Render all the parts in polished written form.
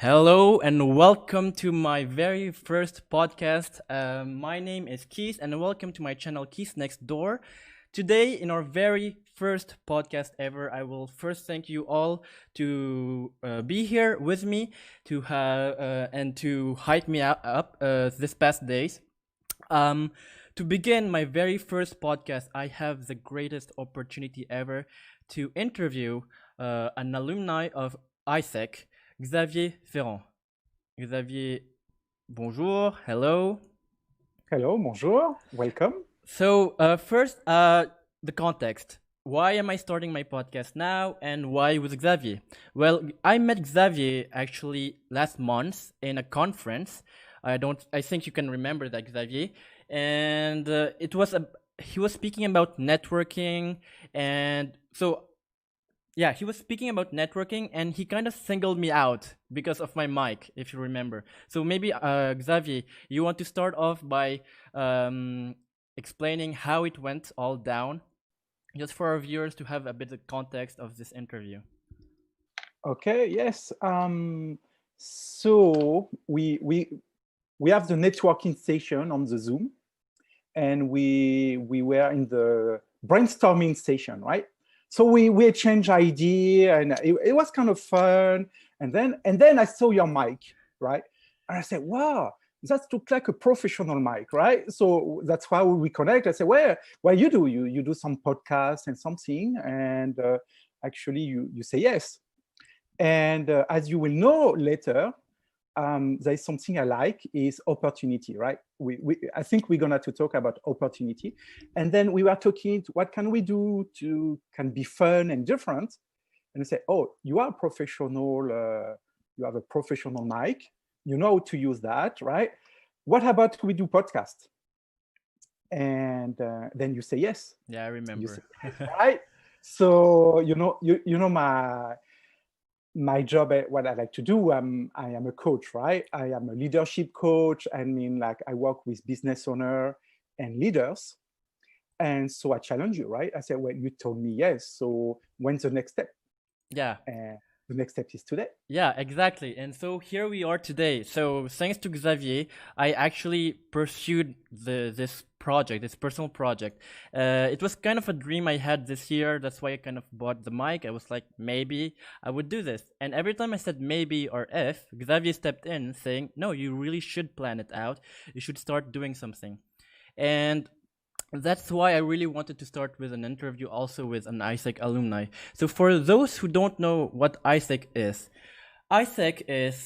Hello and welcome to my very first podcast. My name is Keith and welcome to my channel Keith Nextdoor. Today, in our very first podcast ever, I will first thank you all to be here with me to have and to hype me up this past days. To begin my very first podcast, I have the greatest opportunity ever to interview an alumni of AIESEC, Xavier Ferrand. Xavier, bonjour, hello. Hello, bonjour, welcome. So, first, the context. Why am I starting my podcast now and why with Xavier? Well, I met Xavier actually last month in a conference. I think you can remember that, Xavier. And he was speaking about networking. And so, yeah, he was speaking about networking and he kind of singled me out because of my mic, if you remember. So maybe, Xavier, you want to start off by explaining how it went all down, just for our viewers to have a bit of context of this interview. Okay, yes. So we have the networking session on the Zoom, and we were in the brainstorming session, right? So we exchanged idea, and it was kind of fun. And then I saw your mic, right? And I said, wow, that looked like a professional mic, right? So that's why we connect. I said, well, what you do? You do some podcasts and something, and actually you say yes. And as you will know later, there is something I like is opportunity, right? I think we're gonna to talk about opportunity, and then we were talking what can we do to can be fun and different. And I said, oh, you are a professional. You have a professional mic. You know how to use that, right? What about we do podcast? And then you say yes. Yeah, I remember. You say yes, right? So you know my job, what I like to do. I am a coach, right? I am a leadership coach. I mean, like I work with business owner and leaders. And so I challenge you, right? I said, well, you told me yes. So when's the next step? Yeah. The next step is today. Yeah, exactly. And so here we are today. So thanks to Xavier, I actually pursued this project, this personal project. It was kind of a dream I had this year. That's why I kind of bought the mic. I was like, maybe I would do this. And every time I said maybe or if, Xavier stepped in saying, no, you really should plan it out. You should start doing something. And that's why I really wanted to start with an interview also with an AIESEC alumni. So for those who don't know what AIESEC is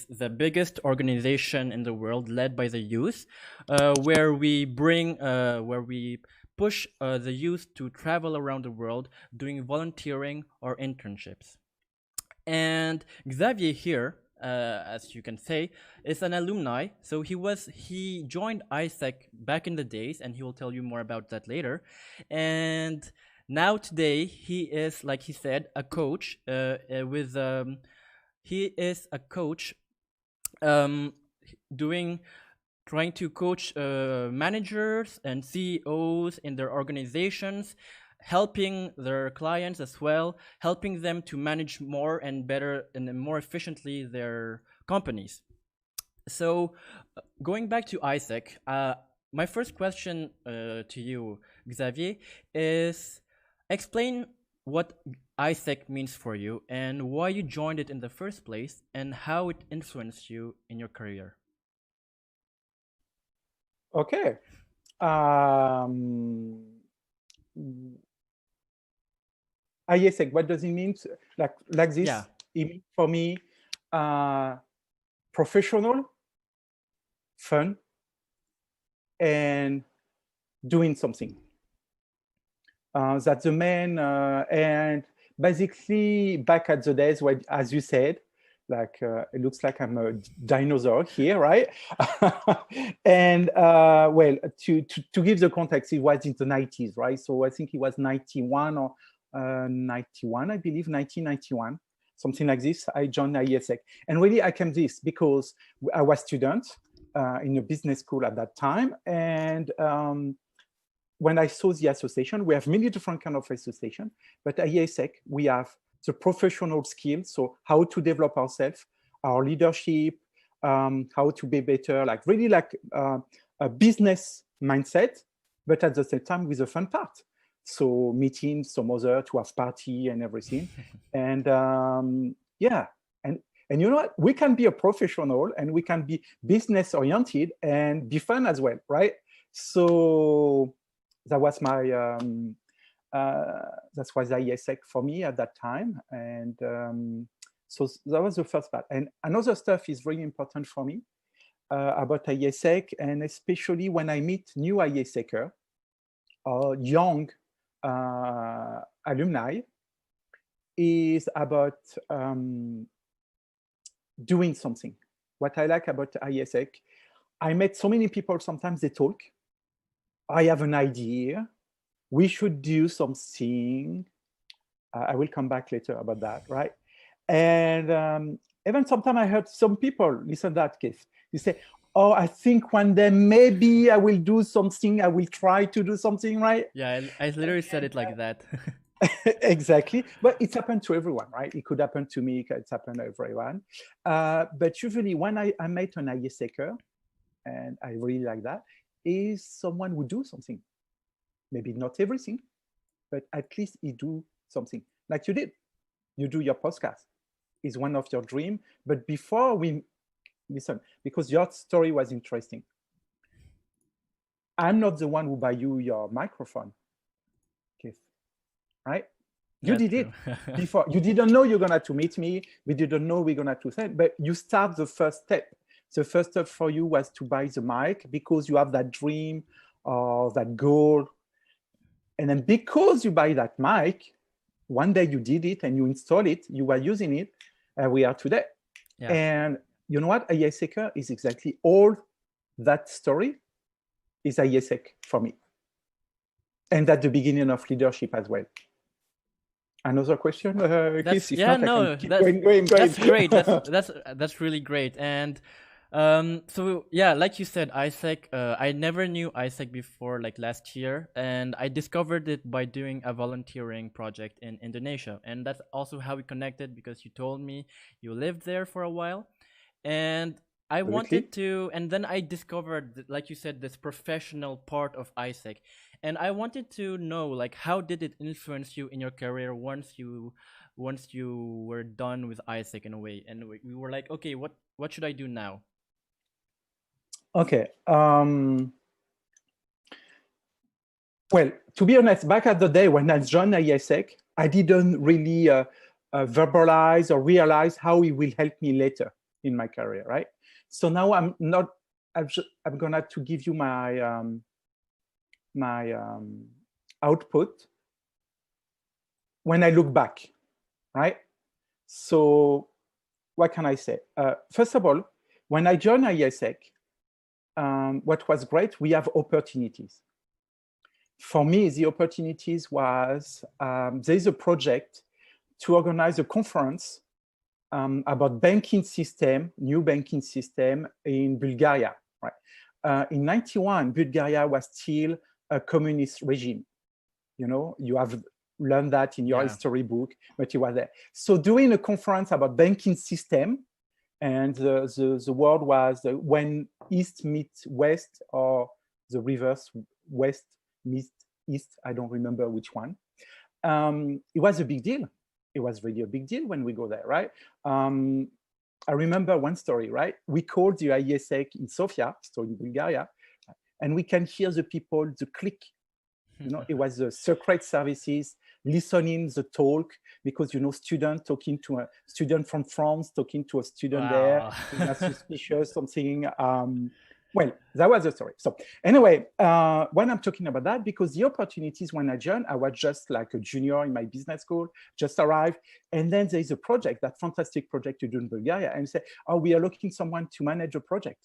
the biggest organization in the world led by the youth, where we push the youth to travel around the world doing volunteering or internships. And Xavier here, as you can say, is an alumni. So he joined AIESEC back in the days, and he will tell you more about that later. And now today he is, like he said, a coach he is a coach trying to coach managers and CEOs in their organizations, helping their clients as well, helping them to manage more and better and more efficiently their companies. So going back to AIESEC, my first question to you, Xavier, is explain what AIESEC means for you and why you joined it in the first place and how it influenced you in your career. Okay. AIESEC, what does it mean? Like this? Yeah. It means for me, professional, fun, and doing something. That's the main, and basically back at the days when, as you said, like it looks like I'm a dinosaur here, right? And well, to give the context, it was in the 90s, right? So I think it was 91 or 91, I believe, 1991, something like this. I joined AIESEC, and really I came this because I was student in a business school at that time, and when I saw the association, we have many different kind of association, but at AIESEC, we have the professional skills, so how to develop ourselves our leadership, how to be better, like really like a business mindset, but at the same time with a fun part. So meeting some other to have party and everything. And yeah, and you know what? We can be a professional and we can be business oriented and be fun as well, right? So that was my that was AIESEC for me at that time. And so that was the first part. And another stuff is really important for me about AIESEC, and especially when I meet new AIESECer or young alumni, is about doing something. What I like about AIESEC, I met so many people, sometimes they talk, I have an idea, we should do something. I will come back later about that, right? And even sometimes I heard some people, listen to that case, you say, oh, I think one day maybe I will do something, I will try to do something, right? Yeah, I literally said it like that. Exactly, but it's happened to everyone, right? It could happen to me, it's happened to everyone. But usually when I met an AIESECer, and I really like that, is someone who do something. Maybe not everything, but at least he do something. Like you did. You do your podcast. Is one of your dream. But before we listen, because your story was interesting. I'm not the one who buy you your microphone, Keith, right? You did it before. You didn't know you're gonna to meet me. We didn't know we're gonna to send, but you start the first step. The first step for you was to buy the mic because you have that dream or that goal. And then because you buy that mic, one day you did it and you install it, you were using it, and we are today. Yeah. And you know what? AIESEC is exactly all that story is AIESEC for me. And that's the beginning of leadership as well. Another question? That's, yeah, no, that's great. That's really great. And so yeah, like you said, AIESEC, I never knew AIESEC before, like last year, and I discovered it by doing a volunteering project in Indonesia. And that's also how we connected, because you told me you lived there for a while, and I wanted to, and then I discovered, like you said, this professional part of AIESEC, and I wanted to know, like, how did it influence you in your career once you were done with AIESEC in a way, and we were like, okay, what should I do now? Okay. Well, to be honest, back at the day when I joined AIESEC, I didn't really verbalize or realize how it will help me later in my career, right? So now I'm gonna to give you my output when I look back, right? So what can I say? First of all, when I joined AIESEC, what was great, we have opportunities. For me, the opportunities was, there's a project to organize a conference about banking system, new banking system in Bulgaria, right? In 91, Bulgaria was still a communist regime. You know, you have learned that in your history book, but you were there. So doing a conference about banking system, and the word was when East meets West, or the reverse, West meets East, I don't remember which one. It was a big deal. It was really a big deal when we go there, right? I remember one story, right? We called the AIESEC in Sofia, so in Bulgaria, and we can hear the people, the click. You know, it was the secret services listening the talk, because, you know, student talking to a student from France, talking to a student there, suspicious, something. Well, that was the story. So anyway, when I'm talking about that, because the opportunities when I joined, I was just like a junior in my business school, just arrived. And then there's a project, that fantastic project you do in Bulgaria, and say, oh, we are looking someone to manage a project.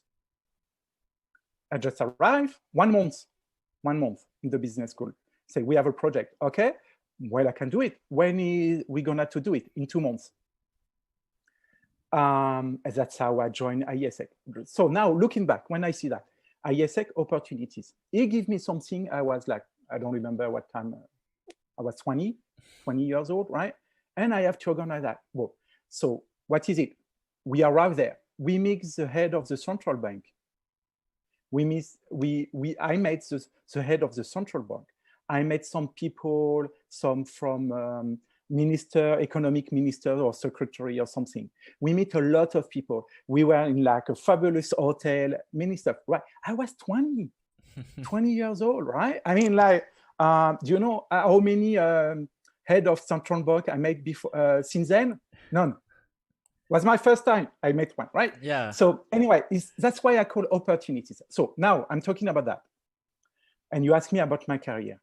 I just arrived, 1 month in the business school. Say, we have a project. Okay, well, I can do it. When is we gonna to do it? In 2 months. And that's how I joined AIESEC. So now looking back, when I see that, AIESEC opportunities, it gave me something. I was like, I don't remember what time, I was 20 years old, right? And I have to organize that. Well, so what is it? we arrived there. We meet the head of the central bank. I met the head of the central bank. I met some people, some from economic minister or secretary or something. We meet a lot of people. We were in like a fabulous hotel, many stuff, right? I was 20 years old, right? I mean, like, do you know how many head of central bank I met before since then? None. Was my first time I met one, right? Yeah. So anyway, that's why I call opportunities. So now I'm talking about that. And you ask me about my career.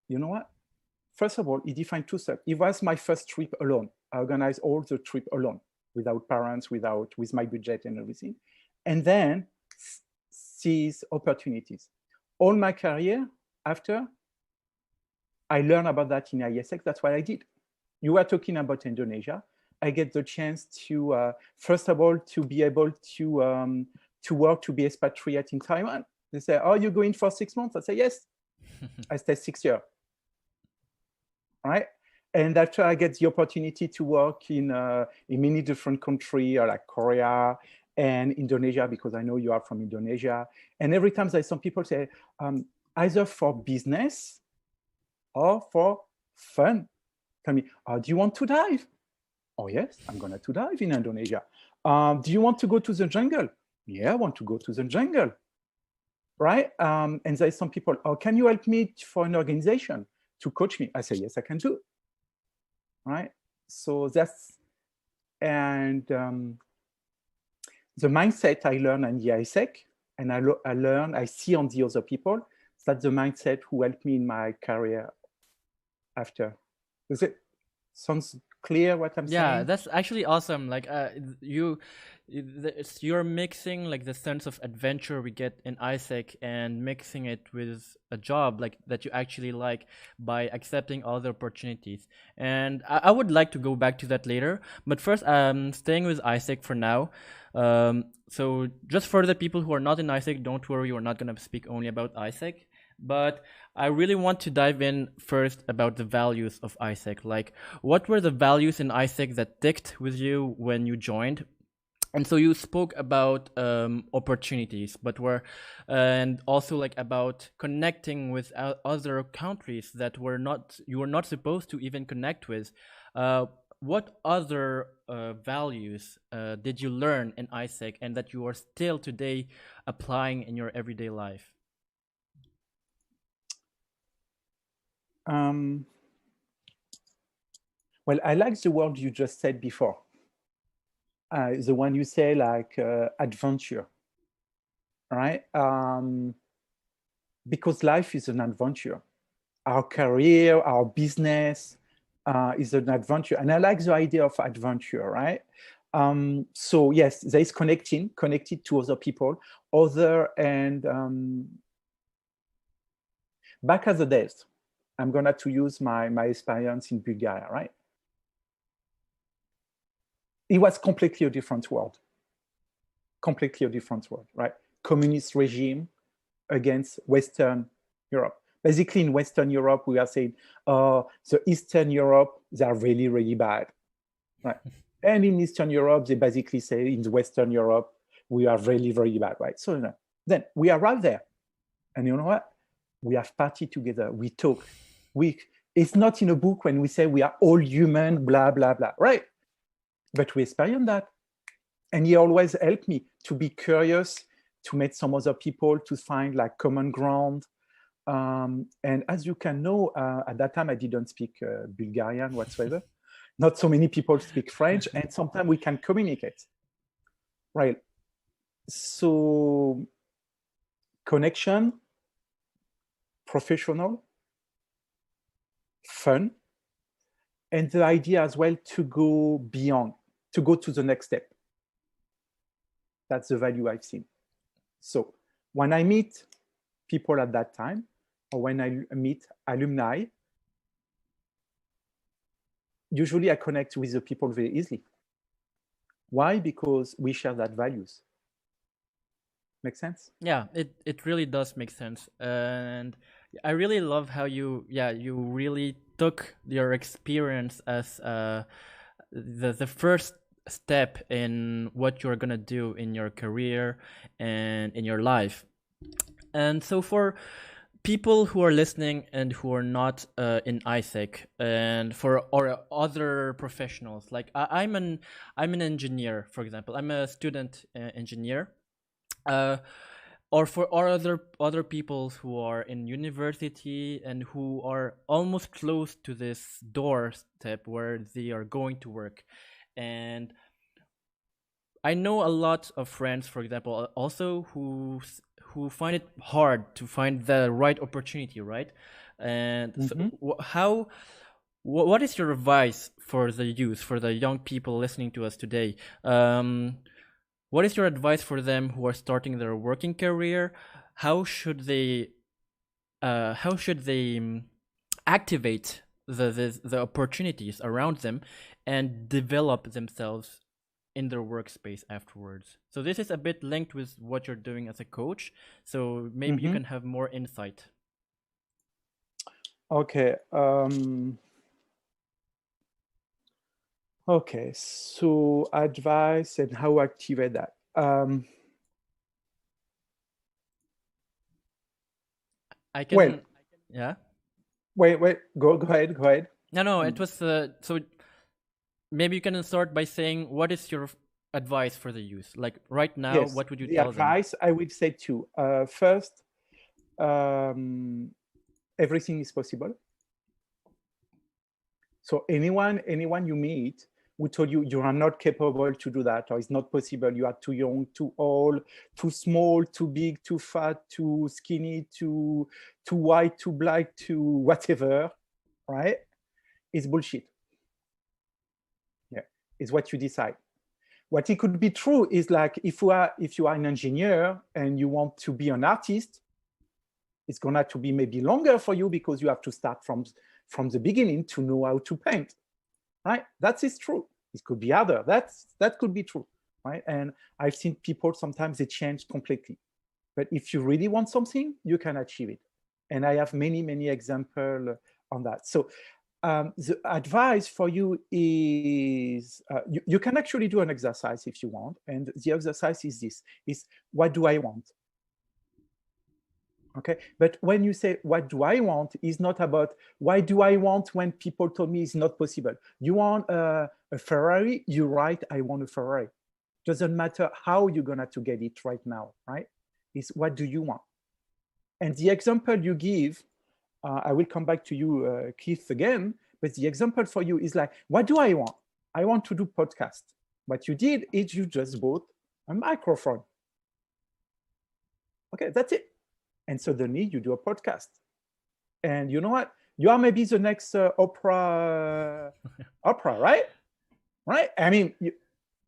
You know what? First of all, it defined two steps. It was my first trip alone. I organized all the trip alone, without parents, with my budget and everything. And then seize opportunities. All my career after, I learned about that in AIESEC. That's what I did. You were talking about Indonesia. I get the chance to, first of all, to be able to work, to be expatriate in Taiwan. They say, "Oh, you're going for 6 months?" I say, "Yes." I stay 6 years. Right? And after I get the opportunity to work in many different countries, like Korea and Indonesia, because I know you are from Indonesia. And every time there's some people say, either for business or for fun. Tell me, do you want to dive? Oh, yes, I'm going to dive in Indonesia. Do you want to go to the jungle? Yeah, I want to go to the jungle. Right? And there's some people, can you help me for an organization to coach me? I say, yes, I can do. Right? So that's, and the mindset I learned in the AIESEC, and I see on the other people, that's the mindset who helped me in my career after. Does it sounds clear what I'm saying? Yeah, that's actually awesome. Like you're mixing like the sense of adventure we get in AIESEC and mixing it with a job like that you actually like by accepting all the opportunities. And I would like to go back to that later, but first staying with AIESEC for now. So just for the people who are not in AIESEC, don't worry, we're not going to speak only about AIESEC. But I really want to dive in first about the values of AIESEC. Like, what were the values in AIESEC that ticked with you when you joined? And so you spoke about opportunities, but and also like about connecting with other countries that you were not supposed to even connect with. What other values did you learn in AIESEC and that you are still today applying in your everyday life? Well, I like the word you just said before. The one you say like adventure, right? Because life is an adventure. Our career, our business is an adventure. And I like the idea of adventure, right? So yes, there is connected to other people, back at the days, I'm gonna to use my experience in Bulgaria, right? It was completely a different world. Completely a different world, right? Communist regime against Western Europe. Basically, in Western Europe, we are saying, the Eastern Europe, they are really, really bad, right? And in Eastern Europe, they basically say in the Western Europe, we are really, really bad, right? So then we arrive there, and you know what? We have party together. We talk. It's not in a book when we say we are all human, blah, blah, blah, right? But we experience that. And he always helped me to be curious, to meet some other people, to find like common ground. And as you can know, at that time, I didn't speak Bulgarian whatsoever. Not so many people speak French, and sometimes we can communicate, right? So connection, professional, fun, and the idea as well to go beyond, to go to the next step. That's the value I've seen. So when I meet people at that time, or when I meet alumni, usually I connect with the people very easily. Why? Because we share that values. Make sense? Yeah, it really does make sense. And I really love how you really took your experience as the first step in what you're gonna do in your career and in your life. And so for people who are listening and who are not in AIESEC, and for or other professionals, like I'm an engineer, for example. I'm a student engineer. Or for other people who are in university and who are almost close to this doorstep where they are going to work. And I know a lot of friends, for example, also who find it hard to find the right opportunity, right? And so what is your advice for the youth, for the young people listening to us today? What is your advice for them who are starting their working career? How should they activate the opportunities around them and develop themselves in their workspace afterwards? So this is a bit linked with what you're doing as a coach. So maybe you can have more insight. Okay. Okay. So advice and how activate that. I can. Yeah. Wait. Go ahead. No. It was so. Maybe you can start by saying what is your advice for the youth? Like right now, yes, what would you tell them? The advice I would say two. First, everything is possible. So anyone you meet who told you you are not capable to do that, or it's not possible, you are too young, too old, too small, too big, too fat, too skinny, too white, too black, too whatever, right? It's bullshit. Yeah, it's what you decide. What it could be true is like if you are an engineer and you want to be an artist, it's gonna to be maybe longer for you because you have to start from the beginning to know how to paint, right? That is true. It could be other. That could be true, right? And I've seen people sometimes they change completely. But if you really want something, you can achieve it. And I have many examples on that. So the advice for you is you can actually do an exercise if you want. And the exercise is this: is what do I want? Okay, but when you say what do I want, is not about why do I want when people told me it's not possible. You want a Ferrari, you write I want a Ferrari. Doesn't matter how you're gonna to get it right now, right? It's what do you want? And the example you give, I will come back to you, Keith, again, but the example for you is like, what do I want? I want to do podcast. What you did is you just bought a microphone. Okay, that's it. And suddenly you do a podcast. And you know what? You are maybe the next Oprah, right? Right? I mean,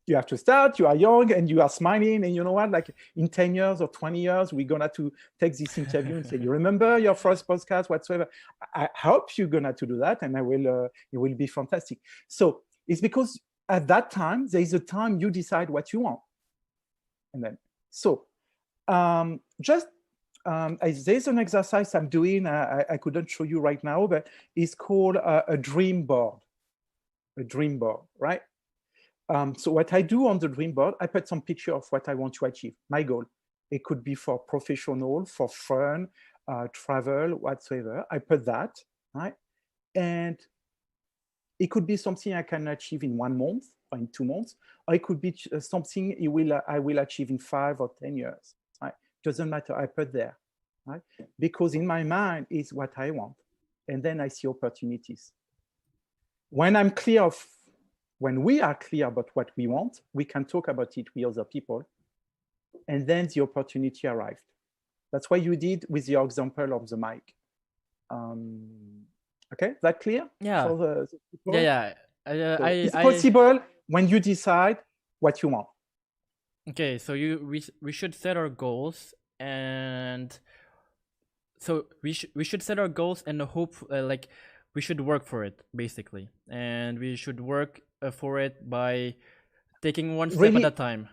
you have to start, you are young and you are smiling, and you know what? Like in 10 years or 20 years, we're gonna to take this interview and say, you remember your first podcast, whatsoever. I hope you're gonna to do that, and it will be fantastic. So it's because at that time, there is a time you decide what you want. And then, so there's an exercise I'm doing, I couldn't show you right now, but it's called a dream board. A dream board, right? So what I do on the dream board, I put some picture of what I want to achieve, my goal. It could be for professional, for fun, travel, whatsoever. I put that, right? And it could be something I can achieve in 1 month or in 2 months, or it could be something I will achieve in 5 or 10 years, right? Doesn't matter, I put there, right? Because in my mind is what I want. And then I see opportunities. When we are clear about what we want, we can talk about it with other people. And then the opportunity arrived. That's what you did with your example of the mic. Okay, is that clear? Yeah. For the yeah. It's possible when you decide what you want. Okay, so we should set our goals, and so we should set our goals and hope like we should work for it basically, and we should work for it by taking one step at a time.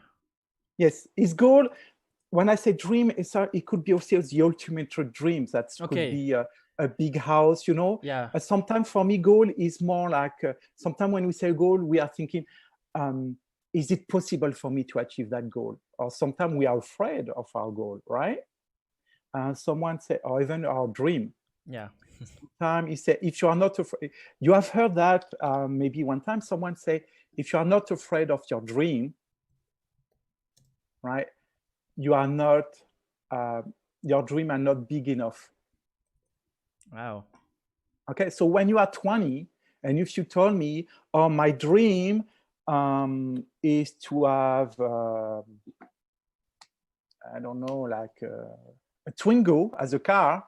Yes, his goal. When I say dream, it could be also the ultimate dream. That could be a big house, you know. Yeah. Sometimes for me, goal is more like sometimes when we say goal, we are thinking is it possible for me to achieve that goal? Or sometimes we are afraid of our goal, right? Someone say, or even our dream. Yeah. Time he said, if you are not afraid, you have heard that maybe one time someone say, if you are not afraid of your dream, right, you are not, your dream are not big enough. Wow. Okay, so when you are 20, and if you told me, oh, my dream is to have, I don't know, like a Twingo as a car,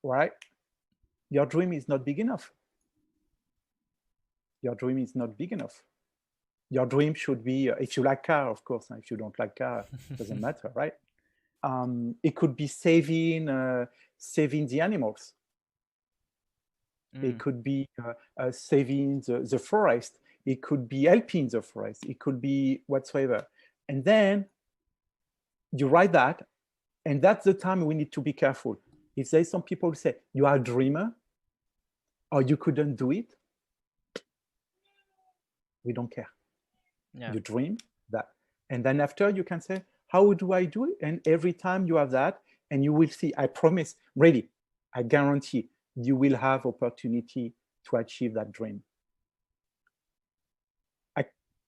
right? Your dream is not big enough. Your dream is not big enough. Your dream should be, if you like car, of course, if you don't like car, it doesn't matter, right? It could be saving the animals. It could be saving the forest. It could be helping the forest. It could be whatsoever. And then you write that, and that's the time we need to be careful. If there's some people who say, you are a dreamer, or you couldn't do it, we don't care. Yeah. You dream that. And then after you can say, how do I do it? And every time you have that, and you will see, I promise, really, I guarantee you will have opportunity to achieve that dream.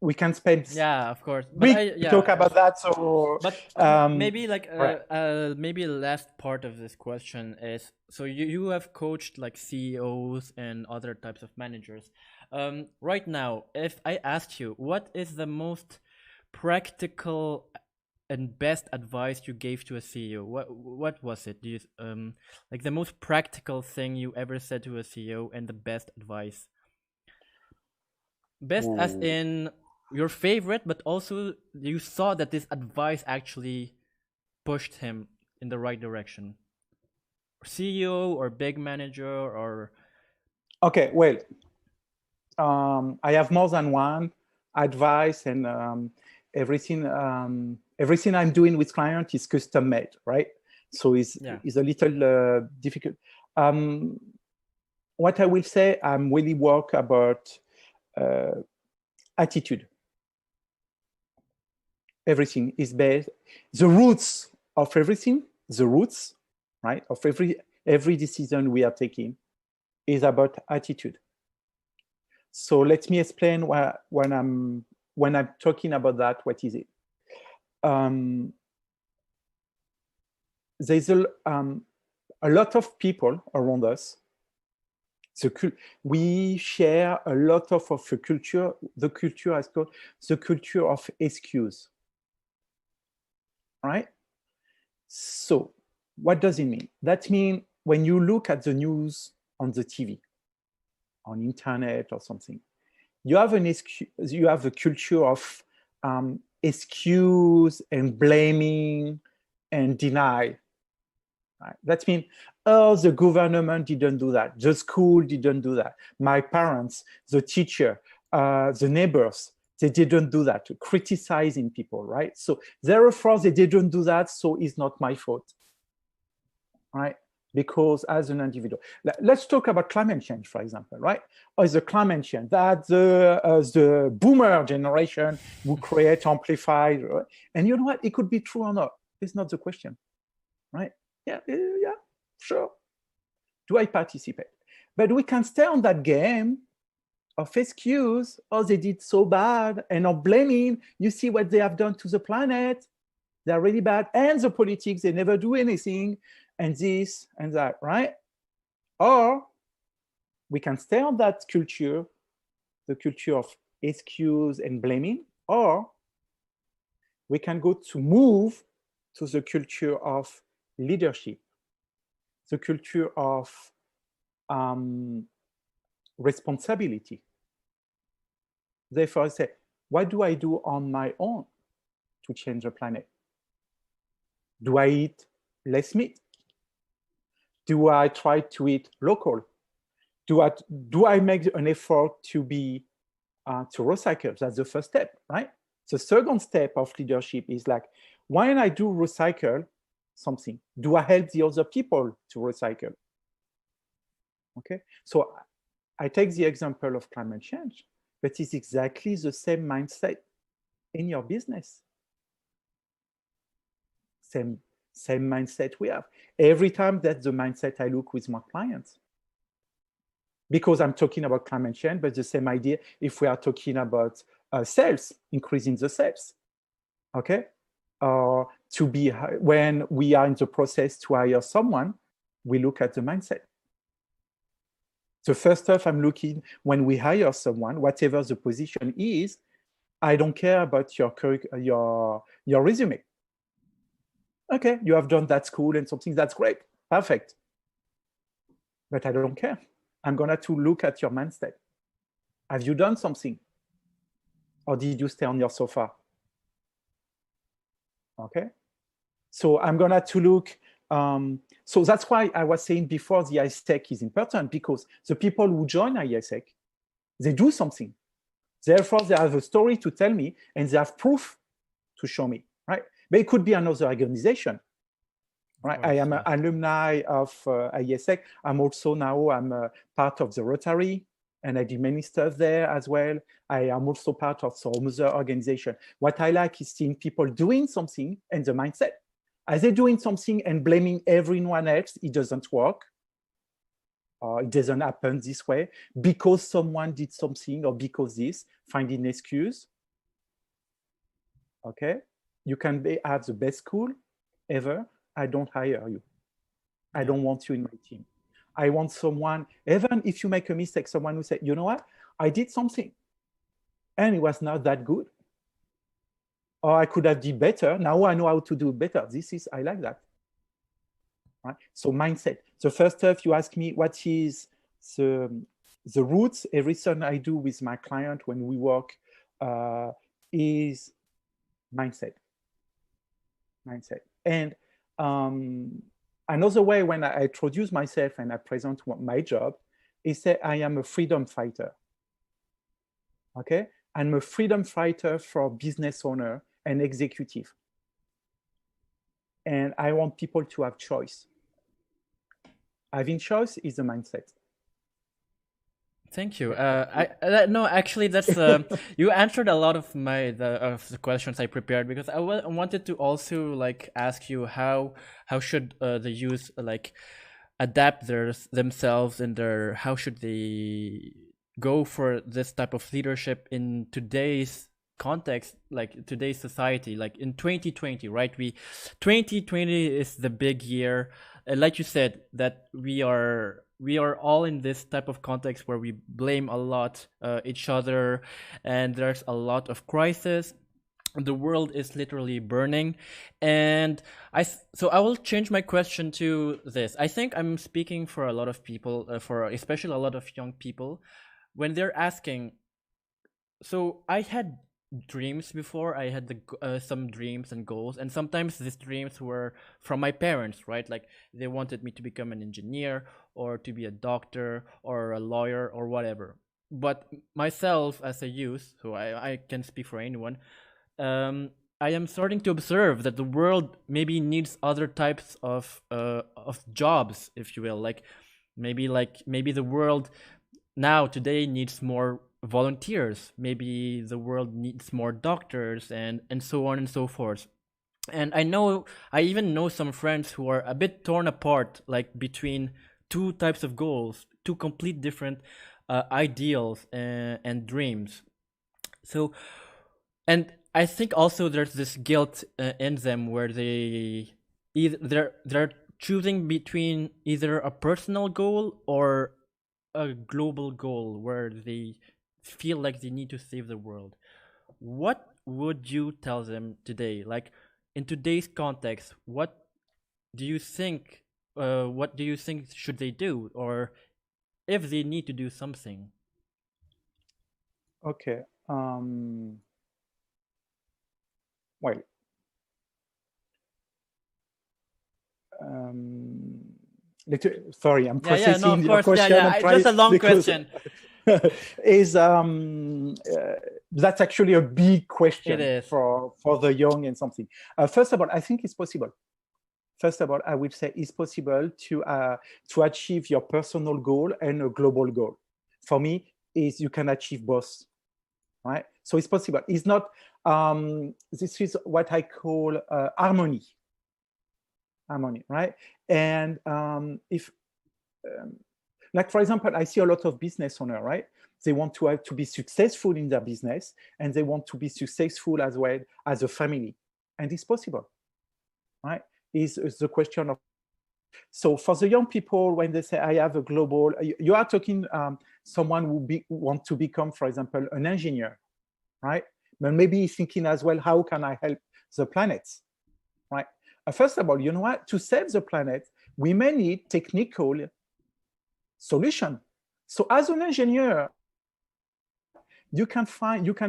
We can spend of course talk about that. So but maybe like maybe the last part of this question is, so you have coached like CEOs and other types of managers. Right now, if I asked you what is the most practical and best advice you gave to a CEO, what was it? Do you like the most practical thing you ever said to a CEO, and the best advice? Best as in your favorite, but also you saw that this advice actually pushed him in the right direction. CEO or big manager or... Okay, well, I have more than one advice, and everything I'm doing with clients is custom made, right? So it's a little difficult. What I will say, I'm really work about attitude. Everything is based, the roots of everything, the roots, right, of every decision we are taking is about attitude. So let me explain when I'm talking about that, what is it? There's a lot of people around us. We share a lot of a culture. The culture is called the culture of excuse. Right? So what does it mean? That means when you look at the news on the TV, on internet or something, you have a culture of excuse and blaming and deny. Right? That means, oh, the government didn't do that. The school didn't do that. My parents, the teacher, the neighbors, they didn't do that, criticizing people, right? So therefore, they didn't do that, so it's not my fault, right? Because as an individual, let's talk about climate change, for example, right? Or the climate change that the boomer generation who create, amplified, right? And you know what? It could be true or not. It's not the question, right? Yeah, sure. Do I participate? But we can stay on that game of excuse, oh, they did so bad, and of blaming, you see what they have done to the planet, they're really bad, and the politics, they never do anything, and this and that, right? Or we can stay on that culture, the culture of excuse and blaming, or we can move to the culture of leadership, the culture of responsibility. Therefore, I say, what do I do on my own to change the planet? Do I eat less meat? Do I try to eat local? Do I make an effort to recycle? That's the first step, right? The second step of leadership is like, when I do recycle something, do I help the other people to recycle? Okay, so I take the example of climate change, but it's exactly the same mindset in your business. Same mindset we have. Every time that's the mindset I look with my clients. Because I'm talking about climate change, but the same idea if we are talking about sales, increasing the sales, okay? When we are in the process to hire someone, we look at the mindset. The first stuff I'm looking when we hire someone, whatever the position is, I don't care about your resume. Okay, you have done that school and something, that's great, perfect. But I don't care. I'm gonna to look at your mindset. Have you done something? Or did you stay on your sofa? Okay, so I'm gonna to look. So that's why I was saying before the AIESEC is important, because the people who join AIESEC, they do something. Therefore, they have a story to tell me and they have proof to show me, right? But it could be another organization, right? I am an alumni of AIESEC. I'm part of the Rotary, and I did many stuff there as well. I am also part of some other organization. What I like is seeing people doing something and the mindset. Are they doing something and blaming everyone else? It doesn't work. It doesn't happen this way because someone did something or because this, finding an excuse. Okay, you can have the best school ever. I don't hire you. I don't want you in my team. I want someone, even if you make a mistake, someone who say, you know what, I did something and it was not that good. Or I could have done better. Now I know how to do better. I like that. Right? So mindset. The first stuff you ask me, what is the roots? Everything I do with my client when we work is mindset. Mindset. And another way when I introduce myself and I present my job is that I am a freedom fighter. Okay? I'm a freedom fighter for business owner and executive. And I want people to have choice. Having choice is a mindset. Thank you. No, actually, that's you answered a lot of the questions I prepared, because I wanted to also like ask you how should the youth like adapt themselves and how should they go for this type of leadership in today's context, like today's society, like in 2020, right? 2020 is the big year. Like you said, that we are all in this type of context where we blame a lot each other, and there's a lot of crisis. The world is literally burning, and so I will change my question to this. I think I'm speaking for a lot of people, for especially a lot of young people, when they're asking. So I had dreams before. I had some dreams and goals, and sometimes these dreams were from my parents, right? Like they wanted me to become an engineer or to be a doctor or a lawyer or whatever. But myself as a youth, so I can speak for anyone, I am starting to observe that the world maybe needs other types of jobs, if you will. Like maybe the world now today needs more volunteers. Maybe the world needs more doctors and so on and so forth. And I even know some friends who are a bit torn apart, like between two types of goals, two complete different ideals and dreams. So, and I think also there's this guilt in them where they're choosing between either a personal goal or a global goal where they feel like they need to save the world. What would you tell them today? Like in today's context, what do you think? What do you think should they do, or if they need to do something? Okay. Well, sorry, I'm processing no, your of course, question. just a long question. That's actually a big question It is. for the young and something. First of all, I think it's possible. First of all, I would say it's possible to achieve your personal goal and a global goal. For me, is you can achieve both. right? So it's possible. It's not, this is what I call harmony, right? And if, like, for example, I see a lot of business owners, right? They want to have to be successful in their business, and they want to be successful as well as a family. And it's possible, right? Is the question of, so for the young people, when they say, I have a global, you are talking someone who want to become, for example, an engineer, right? But maybe he's thinking as well, how can I help the planet, right? First of all, you know what? To save the planet, we may need technical solution. So as an engineer, you can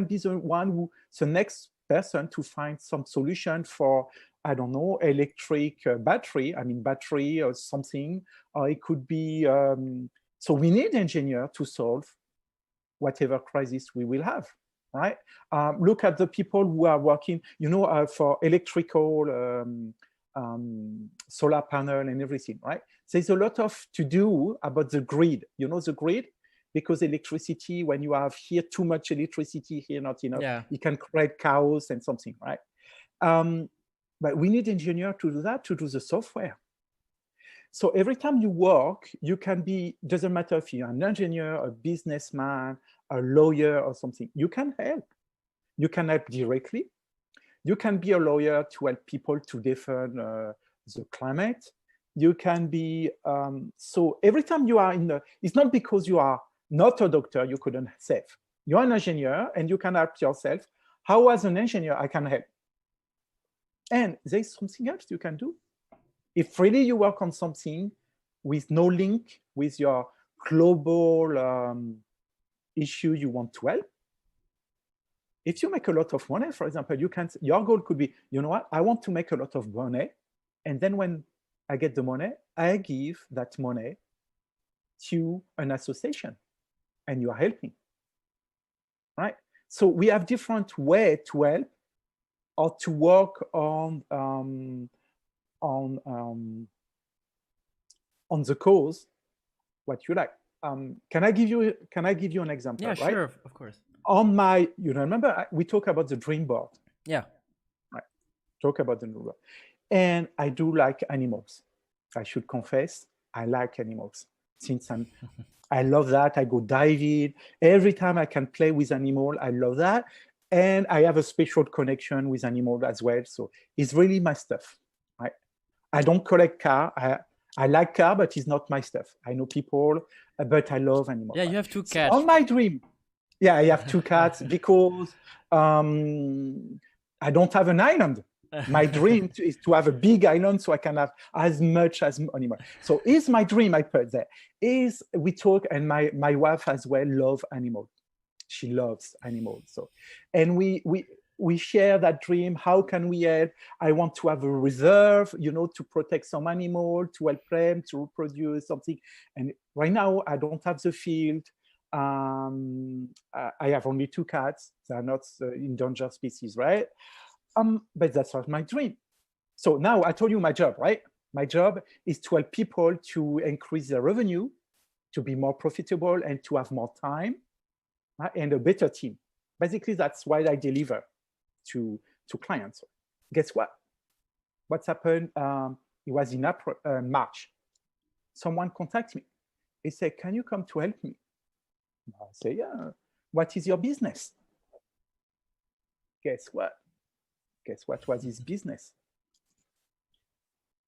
be the one who, the next person to find some solution for, I don't know, electric battery or something, or it could be, so we need engineers to solve whatever crisis we will have, right? Look at the people who are working, for electrical, solar panel and everything, right? There's a lot of to do about the grid. You know the grid? Because electricity, when you have here too much electricity, here not enough, it can create chaos and something, right? But we need engineers to do that, to do the software. So every time you work, you can be, doesn't matter if you're an engineer, a businessman, a lawyer or something, you can help. You can help directly. You can be a lawyer to help people to defend the climate. You can be, so every time you are in the, it's not because you are not a doctor, you couldn't save. You're an engineer and you can help yourself. How as an engineer, I can help? And there's something else you can do. If really you work on something with no link with your global issue you want to help, if you make a lot of money, for example, your goal could be, you know what, I want to make a lot of money. And then when I get the money, I give that money to an association and you are helping, right? So we have different ways to help or to work on the cause, what you like. Can I give you an example? Yeah, right? sure, of course. On my, remember we talk about the dream board. Yeah. Right. Talk about the dream board. And I do like animals. I should confess, I like animals. Since I love that. I go diving. Every time I can play with animal, I love that. And I have a special connection with animals as well. So it's really my stuff. Right? I don't collect car. I like car, but it's not my stuff. I know people, but I love animals. Yeah, you have 2 cats. So on my dream, yeah, I have 2 cats because I don't have an island. My dream is to have a big island so I can have as much as animal. So is my dream, I put there, is we talk, and my wife as well love animals. She loves animals. So, and we share that dream. How can we help? I want to have a reserve, to protect some animal, to help them to reproduce something. And right now I don't have the field. I have only 2 cats. They are not endangered species, right? But that's not my dream. So now I told you my job, right? My job is to help people to increase their revenue, to be more profitable, and to have more time, right? And a better team. Basically, that's what I deliver to clients. Guess what? What's happened? It was in March. Someone contacted me. He said, "Can you come to help me?" I say, "Yeah." "What is your business?" Guess what? Guess what was his business?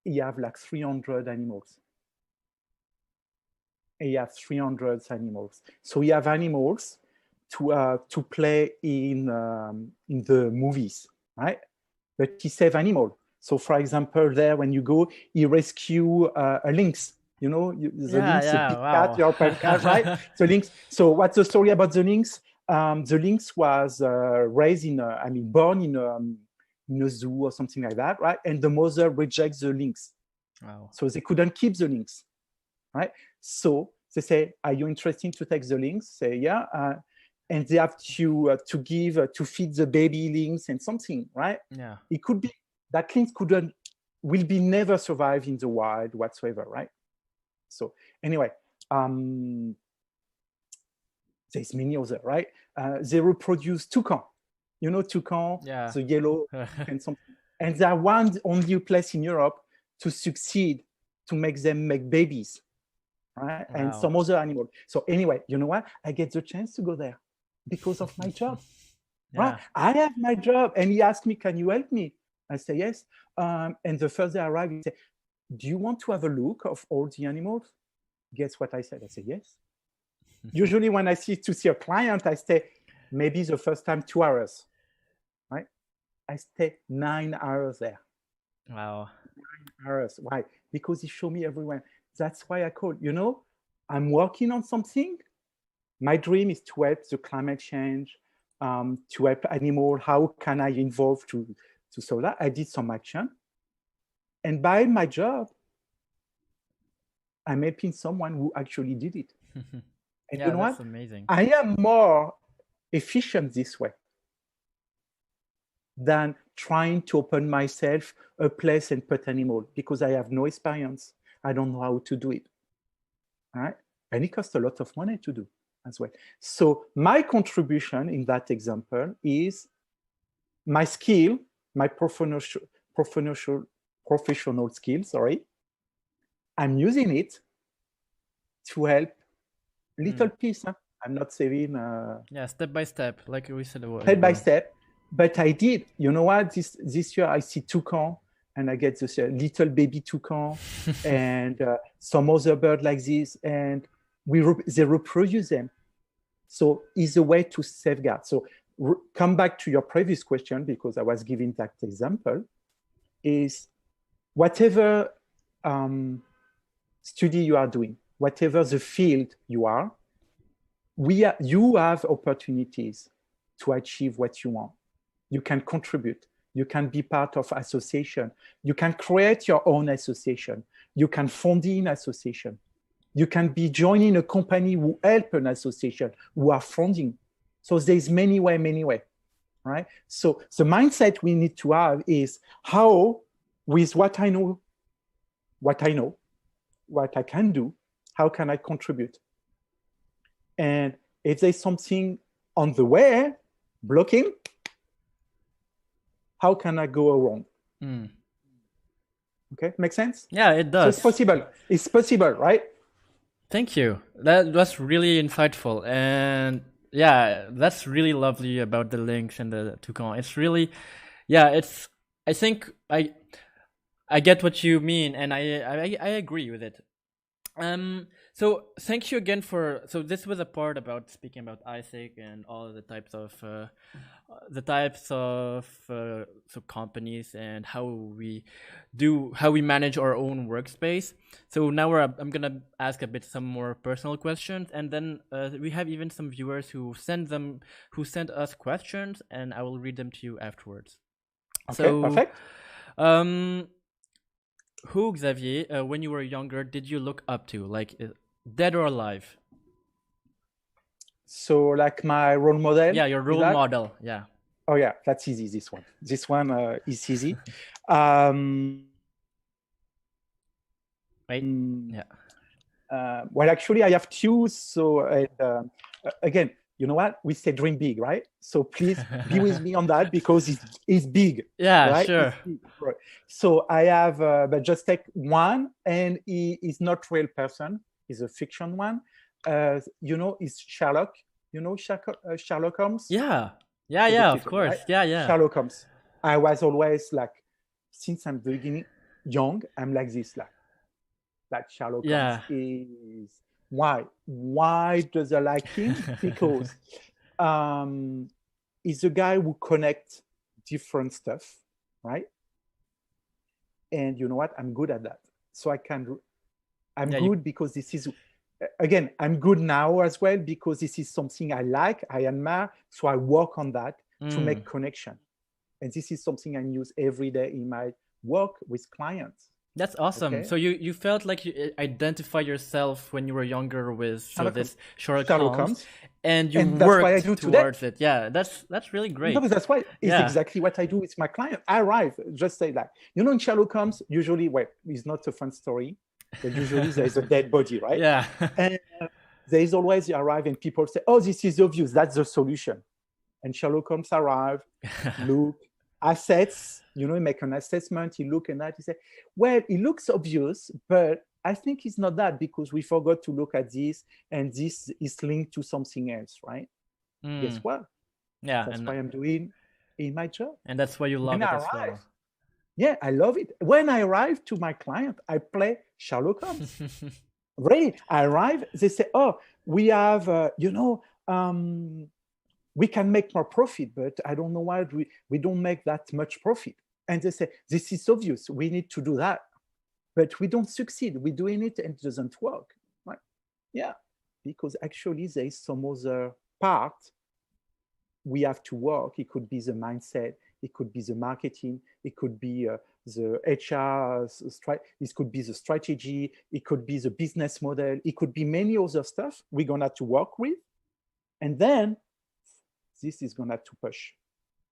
He have like 300 animals. He have 300 animals. So he have animals to play in the movies, right? But he save animal. So for example, there when you go, he rescue a lynx. The lynx, a big cat, European cat, right? The lynx. So what's the story about the lynx? The lynx was raised born in a zoo or something like that, right? And the mother rejects the lynx. Wow. So they couldn't keep the lynx, right? So they say, "Are you interested to take the lynx?" Say, "Yeah." And they have to feed the baby lynx and something, right? Yeah. It could be that lynx will be never survive in the wild whatsoever, right? So anyway, There's many other, right? They reproduce toucan. You know toucan, Yeah. the yellow and something. And they're one only place in Europe to succeed to make them make babies, right? Wow. And some other animal. So anyway, you know what? I get the chance to go there because of my job, right? I have my job. And he asked me, can you help me? I say, yes. And the first day I arrived, he said, do you want to have a look of all the animals? Guess what I said? I said, yes. Usually when I see a client, I stay maybe the first time 2 hours, right? I stay 9 hours there. Wow. 9 hours. Why? Because he showed me everywhere. That's why I called. You know, I'm working on something. My dream is to help the climate change, to help animal. How can I involve to solve that? I did some action. And by my job, I'm helping someone who actually did it. And you know that's what? amazing. I am more efficient this way than trying to open myself a place and put animal because I have no experience. I don't know how to do it. All right? And it costs a lot of money to do as well. So my contribution in that example is my skill, my professional skill, sorry. I'm using it to help little piece. Huh? I'm not saving. Step by step, like we said. Step by step. But I did. You know what? This year I see toucan, and I get this little baby toucan, and some other bird like this, and they reproduce them. So it's a way to safeguard. So come back to your previous question, because I was giving that example, is whatever study you are doing, whatever the field you are, you have opportunities to achieve what you want. You can contribute. You can be part of association. You can create your own association. You can fund an association. You can be joining a company who help an association, who are funding. So there's many way, right? So the mindset we need to have is how, with what I know, what I can do, how can I contribute? And if there's something on the way blocking, how can I go around? Okay, make sense? Yeah, it does. So it's possible. It's possible, right? Thank you. That was really insightful. And yeah, that's really lovely about the lynx and the toucan. It's really, I think I get what you mean, and I agree with it. So thank you again so this was a part about speaking about AIESEC and all the types of so companies and how we manage our own workspace. So now I'm gonna ask a bit some more personal questions, and then we have even some viewers who send us questions, and I will read them to you afterwards. Okay, so, perfect. Who, Xavier, when you were younger, did you look up to, like dead or alive? So like my role model? Yeah, your role model, yeah. Oh yeah, that's easy, this one. This one is easy. Wait, yeah. Well, actually, I have two. So again, you know what? We say dream big, right? So please be with me on that because it's big. Yeah, right? Sure. Big, right? So I have, but just take one, and he is not real person. He's a fiction one. You know, it's Sherlock. You know Sherlock Holmes? Yeah, of course. Right? Yeah. Sherlock Holmes. I was always like, since I'm beginning young, I'm like this, like Sherlock Holmes is. Why does I like him? Because he's a guy who connects different stuff, right? And you know what? I'm good at that. So I'm good because this is, again, I'm good now as well because this is something I like, I admire. So I work on that to make connection. And this is something I use every day in my work with clients. That's awesome. Okay. So you felt like you identify yourself when you were younger with this Sherlock Holmes, and you worked towards it. Yeah, that's really great. No, but that's why it's exactly what I do with my client. I arrive, just say that. You know, in Sherlock Holmes, usually, it's not a fun story, but usually there is a dead body, right? Yeah. And there is always you arrive and people say, oh, this is obvious, that's the solution. And Sherlock Holmes arrive, look, assets, you make an assessment, you look at that, you say, well, it looks obvious, but I think it's not that because we forgot to look at this and this is linked to something else, right? Guess what? Yeah. That's why I'm doing in my job. And that's why you love it as well. Yeah, I love it. When I arrive to my client, I play Sherlock Holmes. Really, I arrive, they say, oh, we have, we can make more profit, but I don't know why we don't make that much profit. And they say, this is obvious, we need to do that. But we don't succeed, we're doing it and it doesn't work, right? Yeah, because actually there is some other part we have to work. It could be the mindset, it could be the marketing, it could be the HR, it could be the strategy, it could be the business model, it could be many other stuff we're gonna have to work with. And then this is gonna have to push.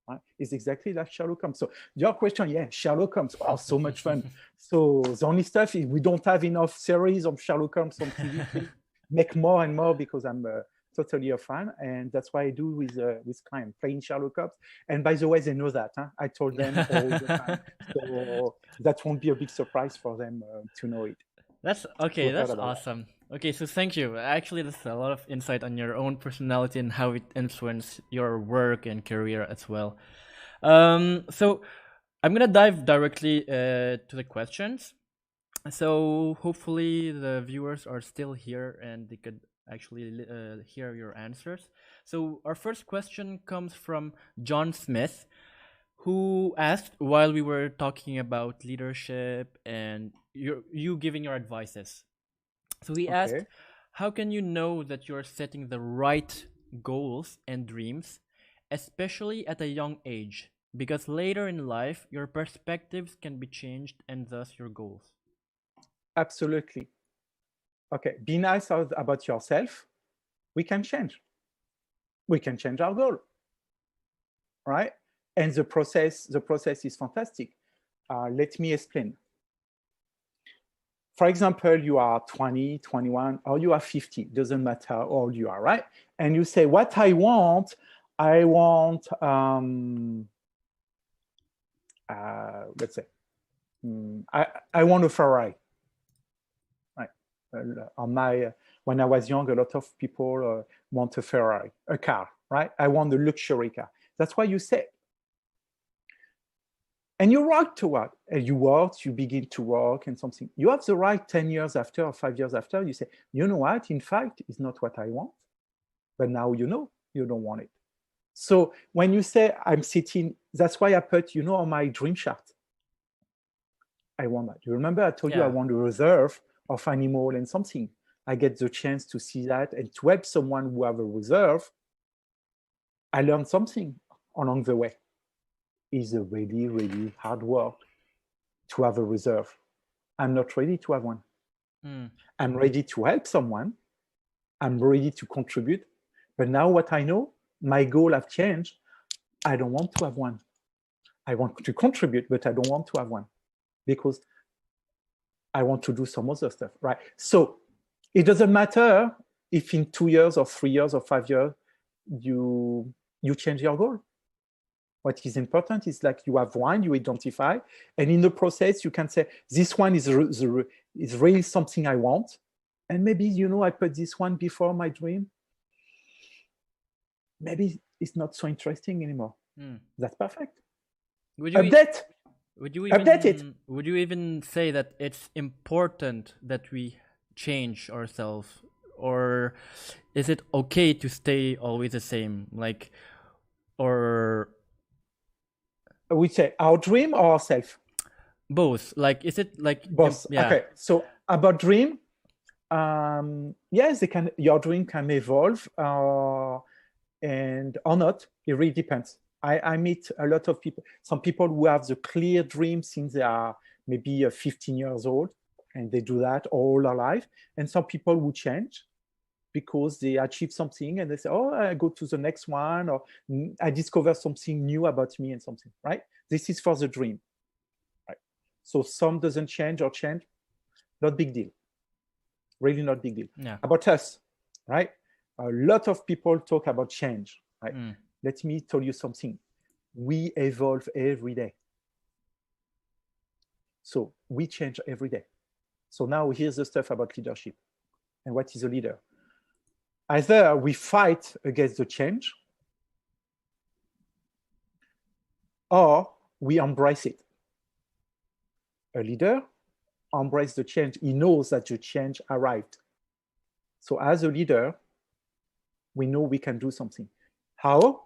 Right? It's exactly like Sherlock Holmes. So your question, yeah, Sherlock Holmes, oh, so much fun. So the only stuff is we don't have enough series of Sherlock Holmes on TV. Make more and more because I'm totally a fan, and that's what I do with clients, playing Sherlock Holmes. And by the way, they know that. Huh? I told them all the time, so that won't be a big surprise for them to know it. That's okay. That's awesome. Okay, so thank you. Actually, that's a lot of insight on your own personality and how it influenced your work and career as well. So I'm gonna dive directly to the questions. So hopefully the viewers are still here and they could actually hear your answers. So our first question comes from John Smith, who asked, while we were talking about leadership and you giving your advices. So he asked, how can you know that you're setting the right goals and dreams, especially at a young age? Because later in life, your perspectives can be changed and thus your goals. Absolutely. Okay, be nice about yourself. We can change. We can change our goal, right? And the process is fantastic. Let me explain. For example, you are 20, 21, or you are 50, doesn't matter how old you are, right? And you say, what I want, let's say, I want a Ferrari, right? When I was young, a lot of people want a Ferrari, a car, right? I want a luxury car. That's what you say. And you work toward, and you begin to work and something. You have the right 10 years after or 5 years after, you say, you know what, in fact, it's not what I want. But now you know you don't want it. So when you say I'm sitting, that's why I put, on my dream chart. I want that. You remember I told you I want a reserve of animal and something. I get the chance to see that and to help someone who have a reserve. I learned something along the way. Is a really, really hard work to have a reserve. I'm not ready to have one. I'm ready to help someone. I'm ready to contribute. But now what I know, my goal have changed. I don't want to have one. I want to contribute, but I don't want to have one because I want to do some other stuff, right? So it doesn't matter if in 2 years or 3 years or 5 years, you change your goal. What is important is like you have one, you identify, and in the process, you can say, this one is really something I want. And maybe, I put this one before my dream. Maybe it's not so interesting anymore. That's perfect. Update. Update it. Would you even say that it's important that we change ourselves? Or is it okay to stay always the same? We say our dream or ourself? Both. Is it like both? Yeah. Okay. So about dream, yes, your dream can evolve and or not. It really depends. I meet a lot of people. Some people who have the clear dream since they are maybe 15 years old, and they do that all their life. And some people who change because they achieve something and they say, oh, I go to the next one, or I discover something new about me and something, right? This is for the dream, right? So some doesn't change or change, not big deal. Really not big deal. Yeah. About us, right? A lot of people talk about change, right? Let me tell you something. We evolve every day. So we change every day. So now here's the stuff about leadership. And what is a leader? Either we fight against the change, or we embrace it. A leader embraces the change. He knows that the change arrived. So as a leader, we know we can do something. How?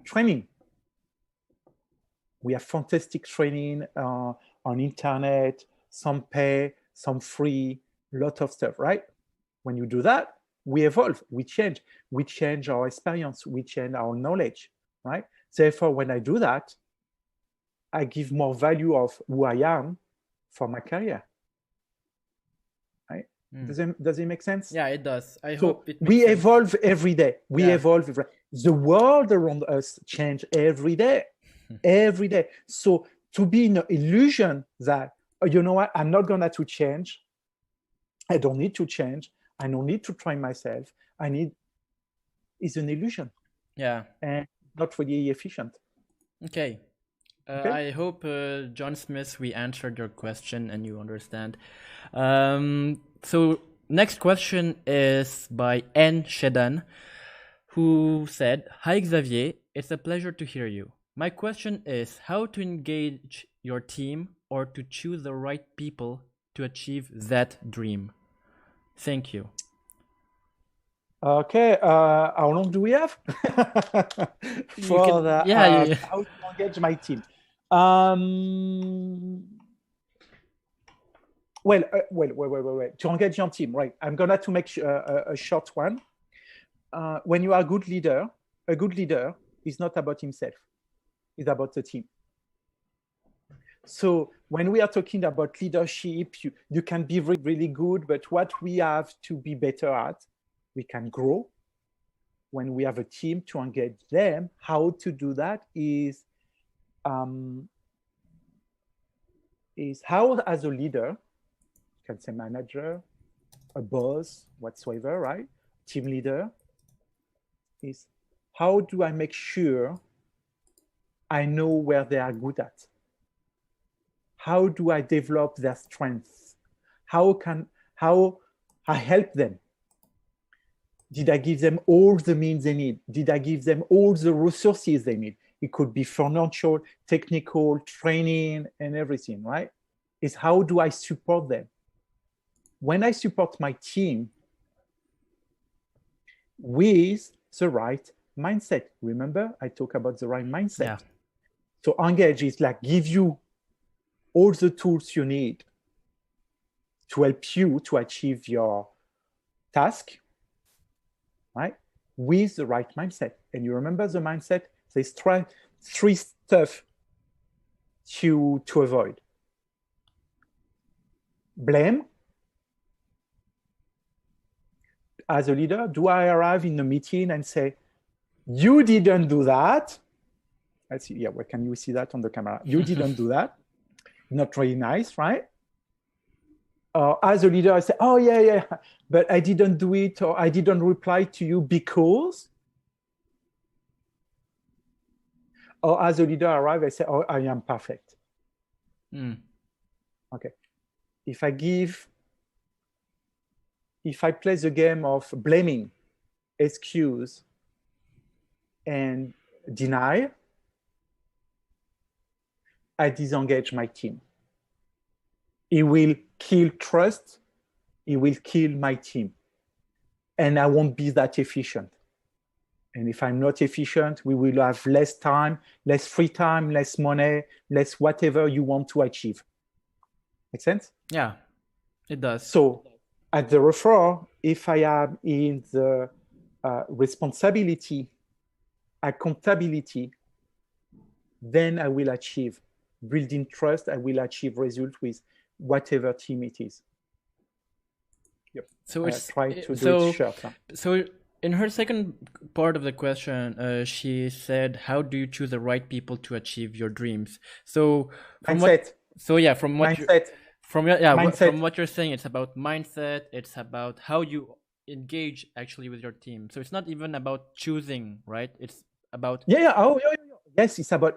Training. We have fantastic training on internet, some pay, some free, a lot of stuff, right? When you do that, we evolve, we change our experience, we change our knowledge, right? Therefore, when I do that, I give more value of who I am for my career, right? Does it make sense? Yeah, it does. I So hope it makes we sense. evolve every day. We Yeah. evolve every day. The world around us change every day, every day. So to be in an illusion that, you know what, I'm not gonna to change. I don't need to change. I don't need to train myself. Is an illusion. Yeah. And not really efficient. Okay. Okay. I hope, John Smith, we answered your question and you understand. So next question is by N. Shedan, who said, "Hi Xavier, it's a pleasure to hear you. My question is how to engage your team or to choose the right people to achieve that dream. Thank you." Okay, how long do we have for how to engage my team? Well, wait. To engage your team, right? I'm gonna to make a short one. When you are a good leader is not about himself; it's about the team. So when we are talking about leadership, you can be really, really good, but what we have to be better at, we can grow. When we have a team to engage them, how to do that is how, as a leader, you can say manager, a boss, whatsoever, right? Team leader is how do I make sure I know where they are good at? How do I develop their strengths? How I help them? Did I give them all the means they need? Did I give them all the resources they need? It could be financial, technical, training, and everything, right? It's how do I support them? When I support my team with the right mindset, remember I talk about the right mindset. Yeah. So engage is like give you all the tools you need to help you to achieve your task, right? With the right mindset. And you remember the mindset, there's three stuff to avoid. Blame. As a leader, do I arrive in a meeting and say, you didn't do that? Let's see, yeah, where can you see that on the camera? You didn't do that. Not really nice, right? As a leader, I say, oh, yeah, but I didn't do it, or I didn't reply to you because. Or as a leader, I arrive, I say, oh, I am perfect. Okay. If I play the game of blaming, excuse, and deny, I disengage my team. It will kill trust. It will kill my team. And I won't be that efficient. And if I'm not efficient, we will have less time, less free time, less money, less whatever you want to achieve. Make sense? Yeah, it does. So at the referral, if I am in the responsibility, accountability, then I will achieve building trust. I will achieve result with whatever team it is. Yep. So it's try to do it short. So in her second part of the question, she said, "How do you choose the right people to achieve your dreams?" So from mindset. From what you're saying, it's about mindset. It's about how you engage actually with your team. So it's not even about choosing, right? It's about yes, it's about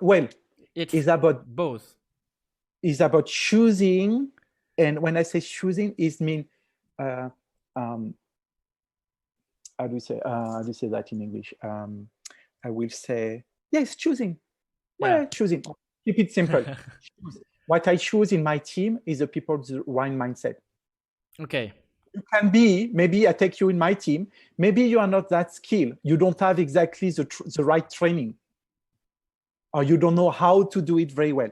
it's about both. It's about choosing, and when I say choosing, it means how do you say that in English? I will say yes, choosing. Yeah, choosing. Keep it simple. What I choose in my team is the people's right mindset. Okay. You can be, maybe I take you in my team, maybe you are not that skilled. You don't have exactly the right training, or you don't know how to do it very well.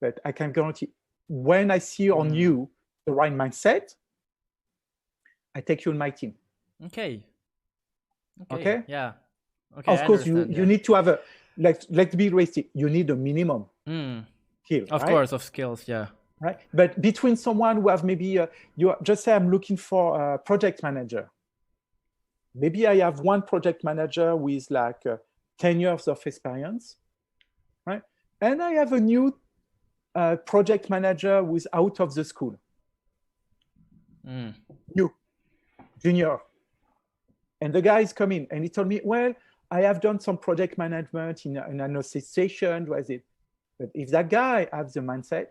But I can guarantee, when I see on you the right mindset, I take you in my team. Okay. Yeah. Okay. Of course, you need to have let's be realistic. You need a minimum skill, of right? course, of skills. Yeah. Right. But between someone who have maybe you just say I'm looking for a project manager. Maybe I have one project manager with like 10 years of experience, right? And I have a new project manager who's out of the school. New, junior. And the guy is coming and he told me, well, I have done some project management in an association. Was it? But if that guy has the mindset,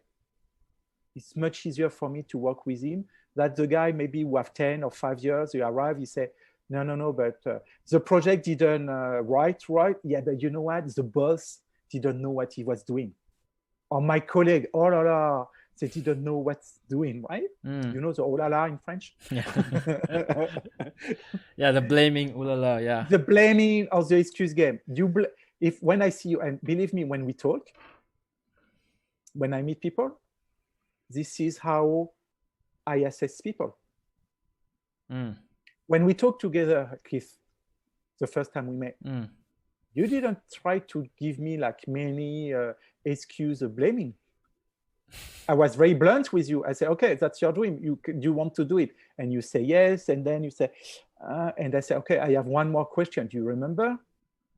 it's much easier for me to work with him. That the guy maybe who have 10 or 5 years, he arrive, he say, no, but the project didn't right. Yeah, but you know what? The boss didn't know what he was doing. Or my colleague, oh la la, they didn't know what's doing, right? You know the oh la la in French? Yeah. Yeah, the blaming, ooh la la, yeah. The blaming or the excuse game. When I see you, and believe me, when we talk, when I meet people, this is how I assess people. When we talk together, Keith, the first time we met, you didn't try to give me like many excuses of blaming. I was very blunt with you. I say, okay, that's your dream. You want to do it. And you say yes. And then you say, and I say, okay, I have one more question. Do you remember?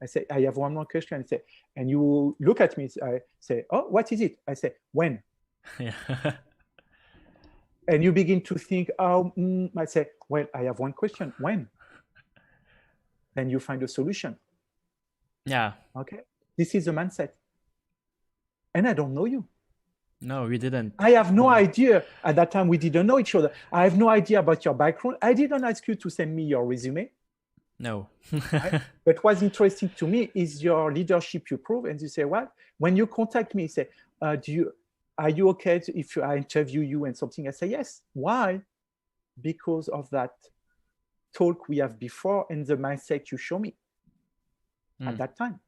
I say, I have one more question. I say, and you look at me. I say, oh, what is it? I say, when? Yeah. And you begin to think, I say, well, I have one question. When? Then you find a solution. Yeah. Okay. This is the mindset. And I don't know you. No, we didn't. I have no idea. At that time, we didn't know each other. I have no idea about your background. I didn't ask you to send me your resume. No. Right? But what's interesting to me is your leadership you prove. And you say, what? When you contact me, you say, are you okay if I interview you and something? I say, yes. Why? Because of that talk we have before and the mindset you show me at that time.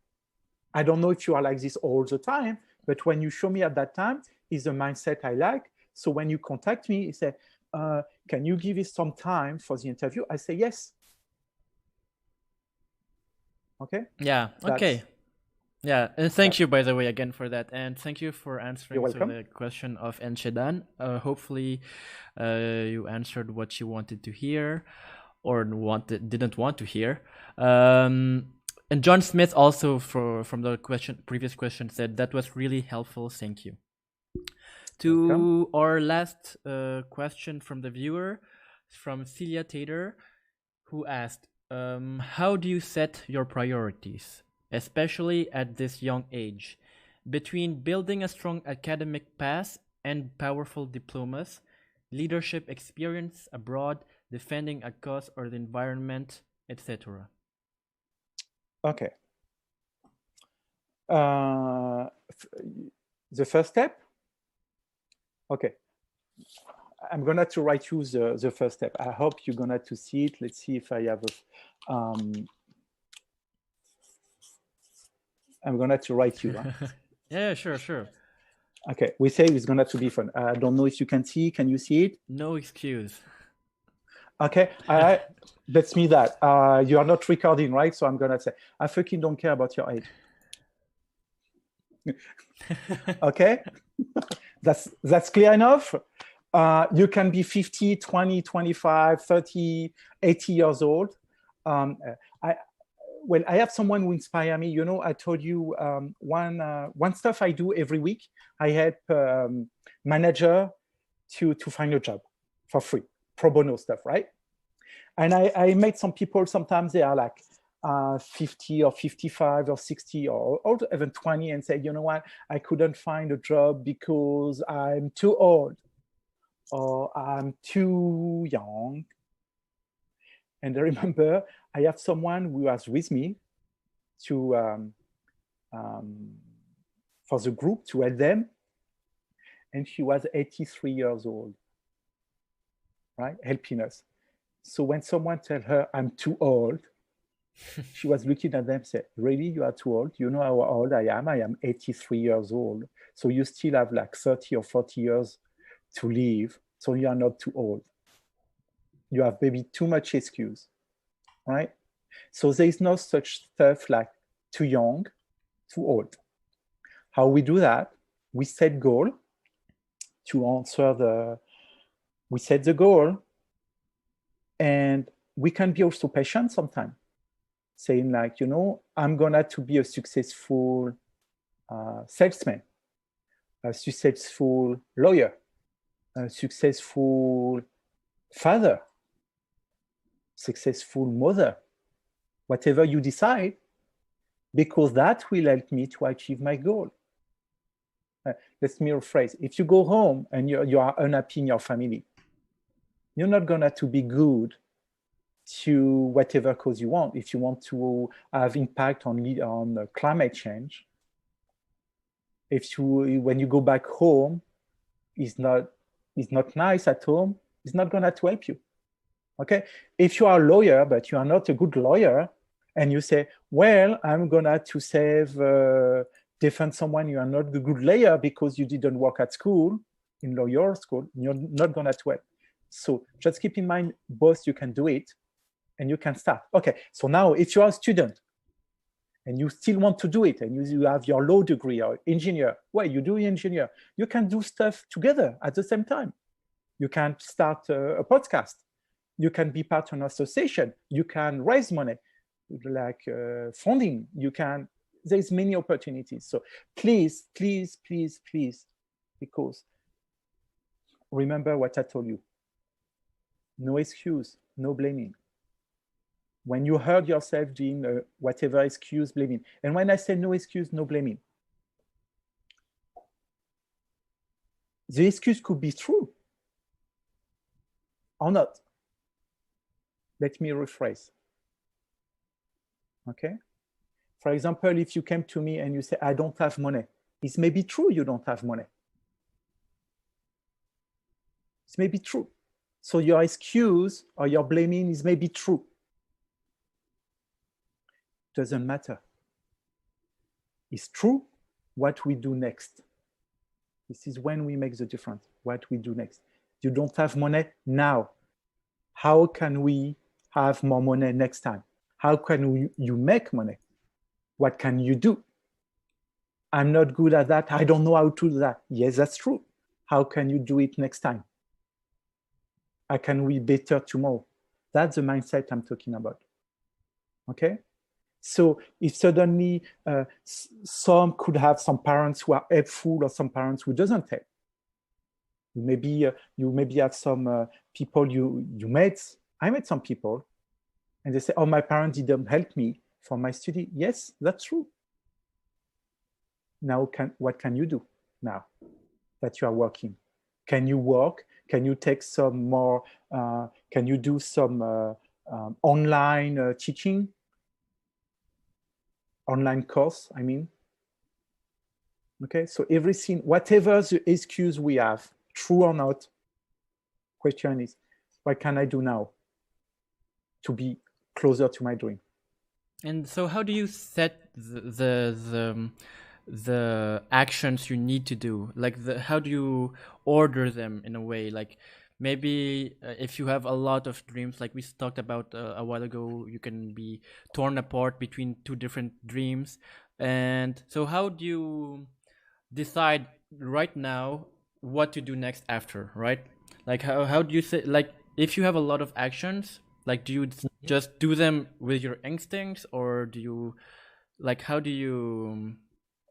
I don't know if you are like this all the time, but when you show me at that time is the mindset I like. So when you contact me, you say, can you give us some time for the interview? I say, yes. Okay? Yeah. Okay. Yeah. And thank you, by the way, again for that. And thank you for answering the question of Enchedan. Hopefully you answered what you wanted to hear or didn't want to hear. And John Smith also from the previous question said that was really helpful. Thank you. To our last question from the viewer, from Celia Tater, who asked, how do you set your priorities, especially at this young age, between building a strong academic path and powerful diplomas, leadership experience abroad, defending a cause or the environment, etc.? Okay. The first step? Okay. I'm gonna to write you the first step. I hope you're gonna to see it. Let's see if I have a, I'm gonna to write you. Huh? Yeah, sure. Okay, we say it's gonna to be fun. I don't know if you can see. Can you see it? No excuse. Okay, that's me that. You are not recording, right? So I'm gonna say, I fucking don't care about your age. Okay, that's clear enough. You can be 50, 20, 25, 30, 80 years old. I have someone who inspire me. You know, I told you one stuff I do every week. I help manager to find a job for free, pro bono stuff, right? And I met some people, sometimes they are like 50 or 55 or 60 or even 20 and say, you know what, I couldn't find a job because I'm too old or I'm too young. And I remember I have someone who was with me to for the group to help them, and she was 83 years old, right, helping us. So when someone tell her, I'm too old, she was looking at them and said, really, you are too old? You know how old I am? I am 83 years old. So you still have like 30 or 40 years to live. So you are not too old. You have maybe too much excuse, right? So there is no such stuff like too young, too old. How we do that? We set goal to answer we set the goal, and we can be also patient sometimes, saying like, you know, I'm gonna to be a successful salesman, a successful lawyer, a successful father, successful mother, whatever you decide, because that will help me to achieve my goal. Let me rephrase. If you go home and you are unhappy in your family, you're not gonna to be good to whatever cause you want. If you want to have impact on climate change, when you go back home, is not nice at home, it's not gonna to help you. Okay, if you are a lawyer but you are not a good lawyer, and you say, well, I'm gonna to defend someone, you are not a good lawyer because you didn't work at school, in lawyer school, you're not gonna to help. So just keep in mind, both you can do it and you can start. Okay, so now if you are a student and you still want to do it, and you have your law degree or engineer, well, you do engineer, you can do stuff together at the same time. You can start a podcast. You can be part of an association. You can raise money, like funding. There's many opportunities. So please, please, please, please, because remember what I told you. No excuse, no blaming. When you heard yourself doing whatever excuse, blaming. And when I say no excuse, no blaming, the excuse could be true or not. Let me rephrase. Okay? For example, if you came to me and you say, I don't have money, it may be true you don't have money. It may be true. So your excuse or your blaming is maybe true. Doesn't matter. It's true. What we do next. This is when we make the difference. What we do next. You don't have money now. How can we have more money next time? How can you make money? What can you do? I'm not good at that. I don't know how to do that. Yes, that's true. How can you do it next time? How can we be better tomorrow? That's the mindset I'm talking about. Okay? So if suddenly some could have some parents who are helpful or some parents who doesn't help. You maybe have some people you met. I met some people and they say, oh, my parents didn't help me for my study. Yes, that's true. Now, what can you do now that you are working? Can you work? Can you take some more, can you do some online teaching? Online course, I mean. Okay, so everything, whatever the excuse we have, true or not, question is, what can I do now to be closer to my dream? And so how do you set the actions you need to do? Like how do you order them in a way? Like maybe if you have a lot of dreams, like we talked about a while ago, you can be torn apart between two different dreams. And so how do you decide right now what to do next after, right? Like how do you say, like if you have a lot of actions, like do you just do them with your instincts, or do you, like how do you...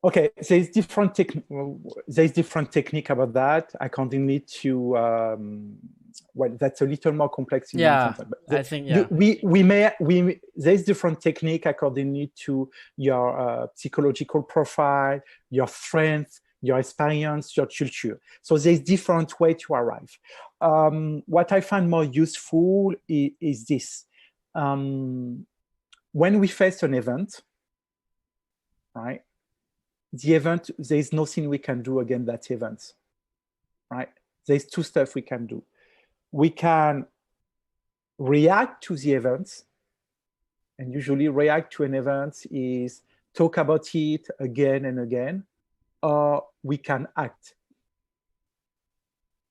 Okay, there's different technique about that accordingly to well, that's a little more complex in Yeah, content. But I think, yeah. There's different technique accordingly to your psychological profile, your strength, your experience, your culture. So there's different way to arrive. What I find more useful is this. When we face an event, right? The event, there's nothing we can do against that event, right? There's two stuff we can do. We can react to the event, and usually react to an event is talk about it again and again, or we can act.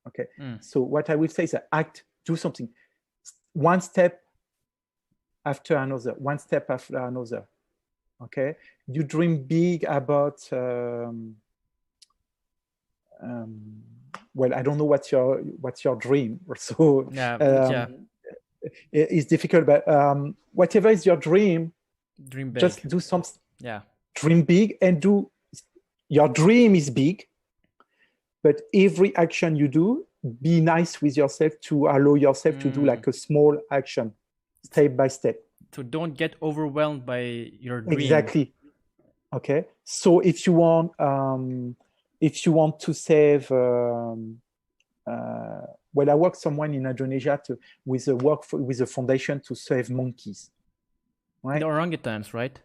Okay, so what I will say is that act, do something. One step after another, one step after another. Okay, you dream big about, well, I don't know what's your dream. So it's difficult, but whatever is your dream, dream big. Just do something. Yeah. Dream big and do. Your dream is big, but every action you do, be nice with yourself to allow yourself to do like a small action, step by step. So don't get overwhelmed by your dream. Exactly. Okay. So if you want to save, well, I work someone in Indonesia with a foundation to save monkeys. Right. The orangutans, right?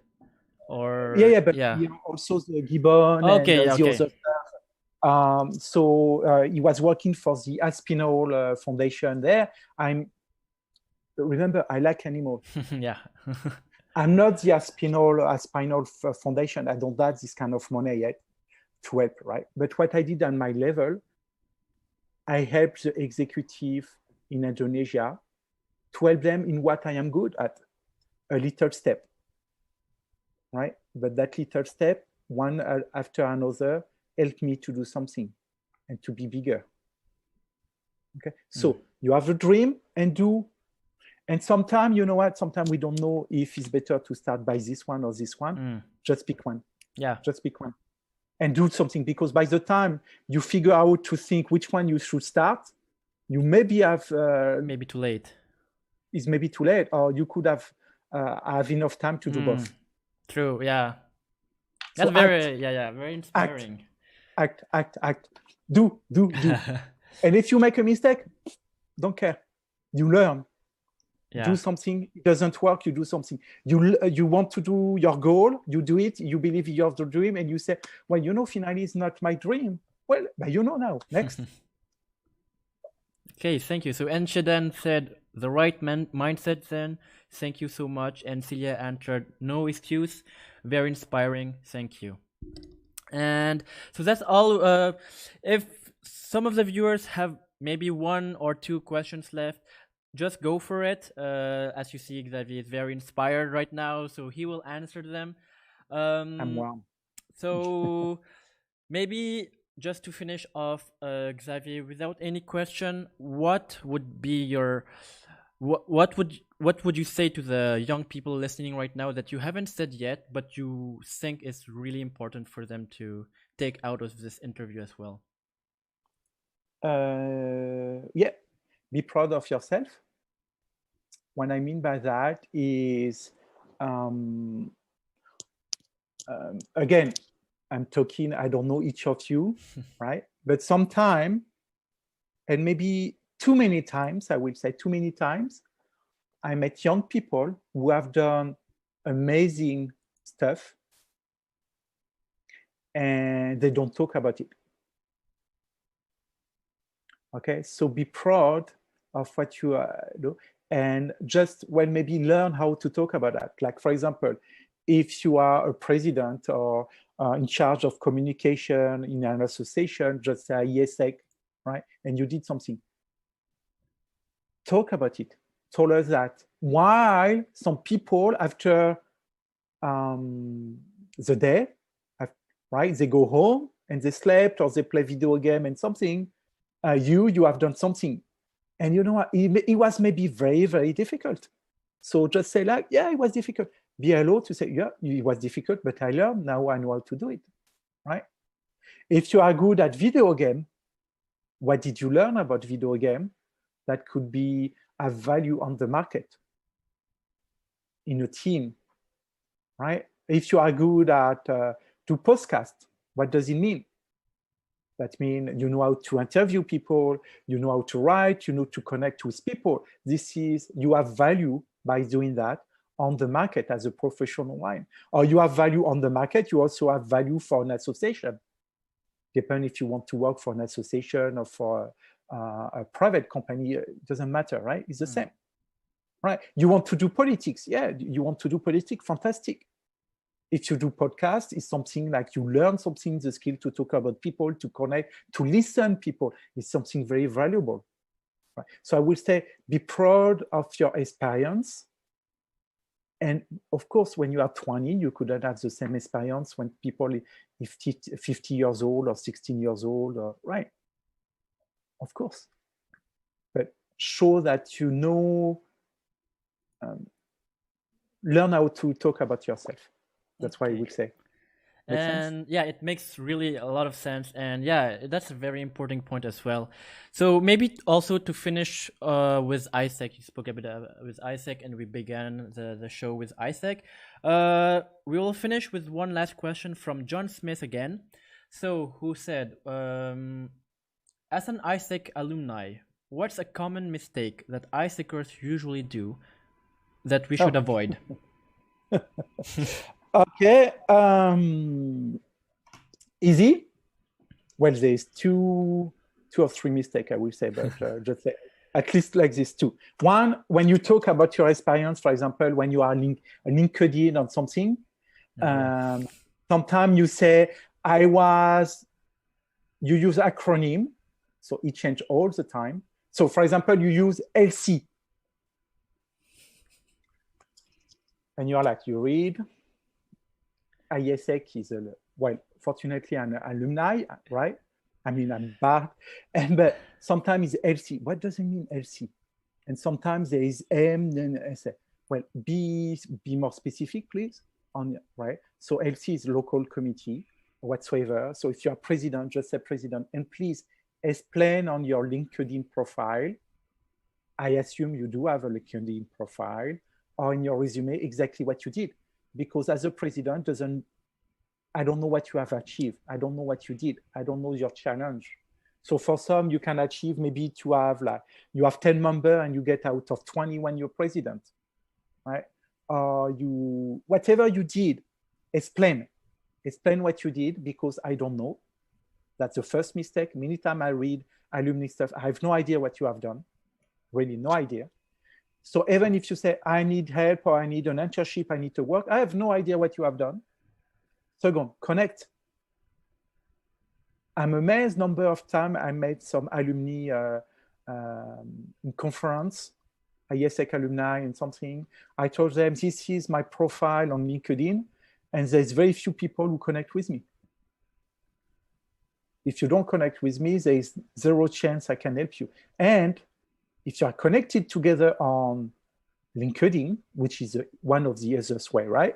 Or but also the gibbon and the other stuff. So he was working for the Aspinall Foundation there. Remember, I like animals. Yeah. I'm not the Aspinall Foundation. I don't have this kind of money yet to help, right? But what I did on my level, I helped the executive in Indonesia to help them in what I am good at, a little step, right? But that little step, one after another, helped me to do something and to be bigger. Okay, so you have a dream and do. And sometimes, you know what? Sometimes we don't know if it's better to start by this one or this one. Just pick one. Yeah. Just pick one. And do something, because by the time you figure out to think which one you should start, you maybe have... maybe too late. It's maybe too late, or you could have enough time to do both. True, yeah. That's so very inspiring. Act. Do. And if you make a mistake, don't care. You learn. Yeah. Do something. It doesn't work. You do something. You want to do your goal. You do it. You believe you have the dream, and you say, "Well, finally, it's not my dream." Well, but now. Next. Okay, thank you. So Enshedan said the right mindset. Then thank you so much. And Celia answered, "No excuse." Very inspiring. Thank you. And so that's all. If some of the viewers have maybe one or two questions left, just go for it. As you see, Xavier is very inspired right now, so he will answer them. I'm warm. So maybe just to finish off, Xavier, without any question, what would be your what would you say to the young people listening right now that you haven't said yet, but you think is really important for them to take out of this interview as well? Be proud of yourself. What I mean by that is, again, I'm talking, I don't know each of you, right? But sometime, and maybe too many times, I will say too many times, I met young people who have done amazing stuff and they don't talk about it. Okay, so be proud of what you do, and just maybe learn how to talk about that. Like, for example, if you are a president or in charge of communication in an association, just say AIESEC, right? And you did something. Talk about it. Tell us that. Why some people after the day, right? They go home and they slept or they play video game and something. You have done something. And you know what? It was maybe very, very difficult. So just say like, yeah, it was difficult. Be allowed to say, yeah, it was difficult, but I learned. Now I know how to do it, right? If you are good at video game, what did you learn about video game? that could be have value on the market in a team, right? If you are good at do podcast, what does it mean? That means you know how to interview people, you know how to write, you know to connect with people. This is, you have value by doing that on the market as a professional line. Or you have value on the market, you also have value for an association. Depending if you want to work for an association or for a private company, it doesn't matter, right? It's the same, right? You want to do politics, yeah, you want to do politics, fantastic. If you do podcast, it's something like you learn something, the skill to talk about people, to connect, to listen people. It's something very valuable. Right? So I would say, be proud of your experience. And of course, when you are 20, you couldn't have the same experience when people if 50 years old or 16 years old, right? Of course. But show that you know, learn how to talk about yourself. That's why I would say. Make and sense? yeah, it makes really a lot of sense, and yeah, that's a very important point as well. So maybe also to finish with AIESEC, you spoke a bit with AIESEC, and we began the show with AIESEC. We will finish with one last question from John Smith again. So who said, as an AIESEC alumni, what's a common mistake that AIESECers usually do that we should avoid? Okay, easy. Well, there's two or three mistakes, I will say, but just say at least like this two. One, when you talk about your experience, for example, when you are LinkedIn on something, sometimes you say, you use acronym, so it changes all the time. So for example, you use LC. And you're like, you read, AIESEC is, well, fortunately, an alumni, right? I mean, I'm bad. But sometimes it's LC. What does it mean, LC? And sometimes there is M, then S. Well, be more specific, please. Right? So LC is local committee, whatsoever. So if you're president, just say president. And please explain on your LinkedIn profile. I assume you do have a LinkedIn profile, or in your resume exactly what you did. Because as a president, I don't know what you have achieved. I don't know what you did. I don't know your challenge. So for some, you can achieve maybe to have you have 10 members and you get out of 20 when you're president, right? Whatever you did, explain what you did, because I don't know. That's the first mistake. Many times I read alumni stuff, I have no idea what you have done. Really no idea. So even if you say, I need help or I need an internship, I need to work, I have no idea what you have done. Second, connect. I'm amazed number of times I made some alumni in conference, AIESEC alumni and something. I told them, this is my profile on LinkedIn, and there's very few people who connect with me. If you don't connect with me, there is zero chance I can help you. And if you are connected together on LinkedIn, which is one of the easiest way, right?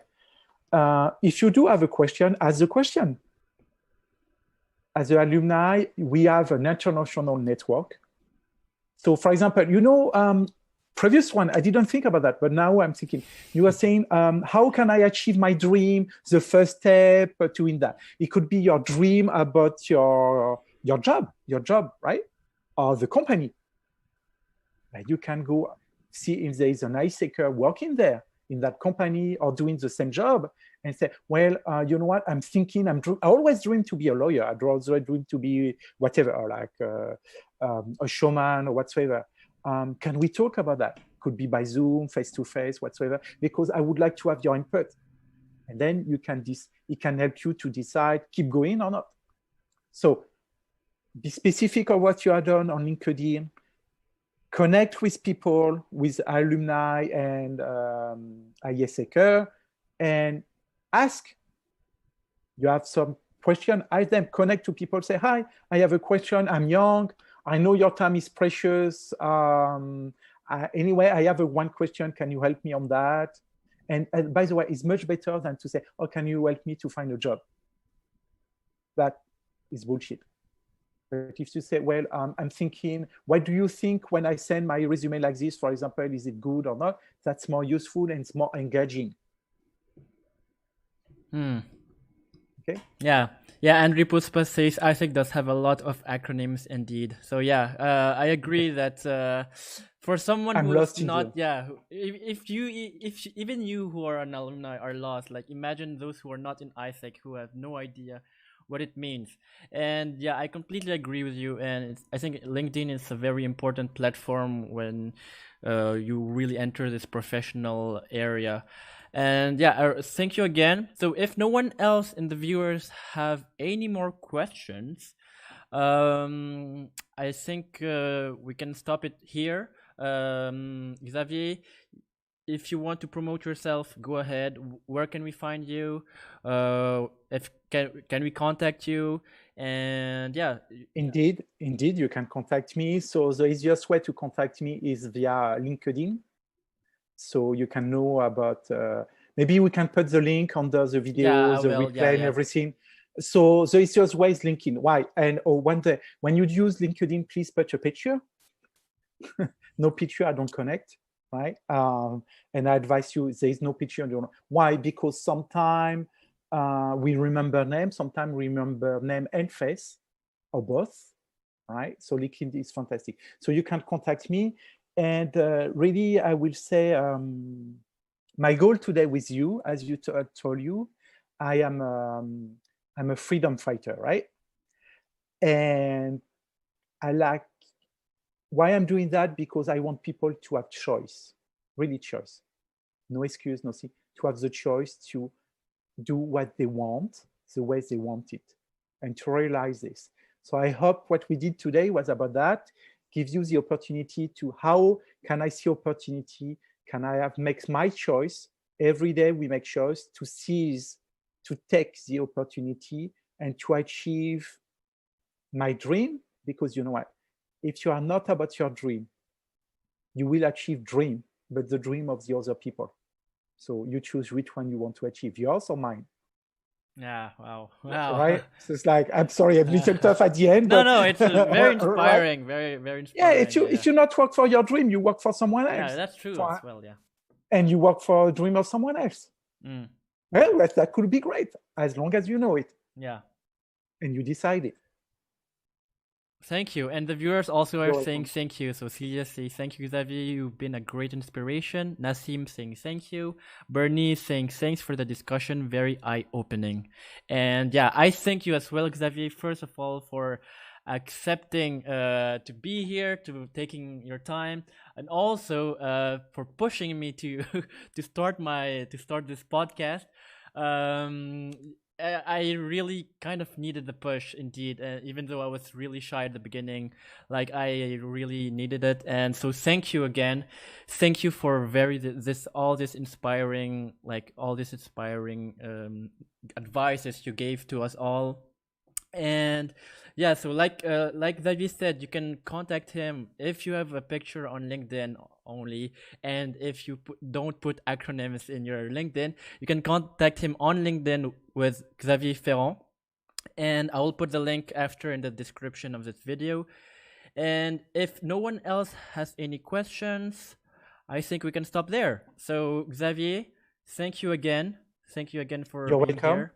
If you do have a question, ask the question. As an alumni, we have an international network. So for example, previous one, I didn't think about that, but now I'm thinking, you are saying, how can I achieve my dream? The first step to doing that. It could be your dream about your job, right? Or the company. You can go see if there is an AIESECer working there in that company or doing the same job, and say, well, you know what? I'm thinking, I always dream to be a lawyer. I always dream to be whatever, or like a showman or whatsoever. Can we talk about that? Could be by Zoom, face-to-face, whatsoever, because I would like to have your input. And then it can help you to decide, keep going or not. So be specific of what you have done on LinkedIn. Connect with people, with alumni and AIESECer, and ask. You have some question, ask them, connect to people, say, hi, I have a question, I'm young, I know your time is precious. Anyway, I have one question, can you help me on that? And by the way, it's much better than to say, oh, can you help me to find a job? That is bullshit. But if you say, well, I'm thinking, what do you think when I send my resume like this, for example, is it good or not? That's more useful and it's more engaging. Okay. Yeah. Yeah, and Ripuspa says AIESEC does have a lot of acronyms indeed. So yeah, I agree that for someone I'm who's lost not, if even you who are an alumni are lost, like imagine those who are not in AIESEC who have no idea what it means. And yeah, I completely agree with you. And I think LinkedIn is a very important platform when you really enter this professional area. And yeah, thank you again. So if no one else in the viewers have any more questions, I think we can stop it here. Xavier, if you want to promote yourself, go ahead. Where can we find you? If can we contact you? And yeah, indeed, you can contact me. So the easiest way to contact me is via LinkedIn. So you can know about, maybe we can put the link under the video, the replay and everything. So the easiest way is LinkedIn. Why? And one day, when you use LinkedIn, please put a picture. No picture, I don't connect, right? And I advise you, there is no picture. Why? Because sometimes we remember name, sometimes we remember name and face, or both, right? So LinkedIn is fantastic. So you can contact me. And really, I will say my goal today with you, as you told you, I'm a freedom fighter, right? And I like why I'm doing that, because I want people to have choice, really choice, no excuse, nothing, to have the choice to do what they want, the way they want it, and to realize this. So I hope what we did today was about that. Gives you the opportunity to, how can I see opportunity? Can I make my choice? Every day we make choice to seize, to take the opportunity and to achieve my dream. Because you know what? If you are not about your dream, you will achieve dream, but the dream of the other people. So you choose which one you want to achieve, yours or mine. Yeah, wow. Right? So it's like, I'm sorry, I'm a little tough at the end. No, it's very inspiring, right? very inspiring. Yeah, if you not work for your dream, you work for someone else. Yeah, that's true as well, yeah. And you work for a dream of someone else. Well, that could be great, as long as you know it. Yeah. And you decide it. Thank you. And the viewers also are saying thank you. So Celia says, thank you, Xavier. You've been a great inspiration. Nassim saying thank you. Bernie saying thanks for the discussion. Very eye-opening. And yeah, I thank you as well, Xavier, first of all, for accepting to be here, to taking your time, and also for pushing me to to start this podcast. I really kind of needed the push, indeed, even though I was really shy at the beginning. Like, I really needed it. And so thank you again. Thank you for all this inspiring advices you gave to us all. And yeah, so like Xavier said, you can contact him if you have a picture on LinkedIn only, and if you don't put acronyms in your LinkedIn, you can contact him on LinkedIn with Xavier Ferrand, and I will put the link after in the description of this video. And if no one else has any questions, I think we can stop there. So Xavier, thank you again for being here.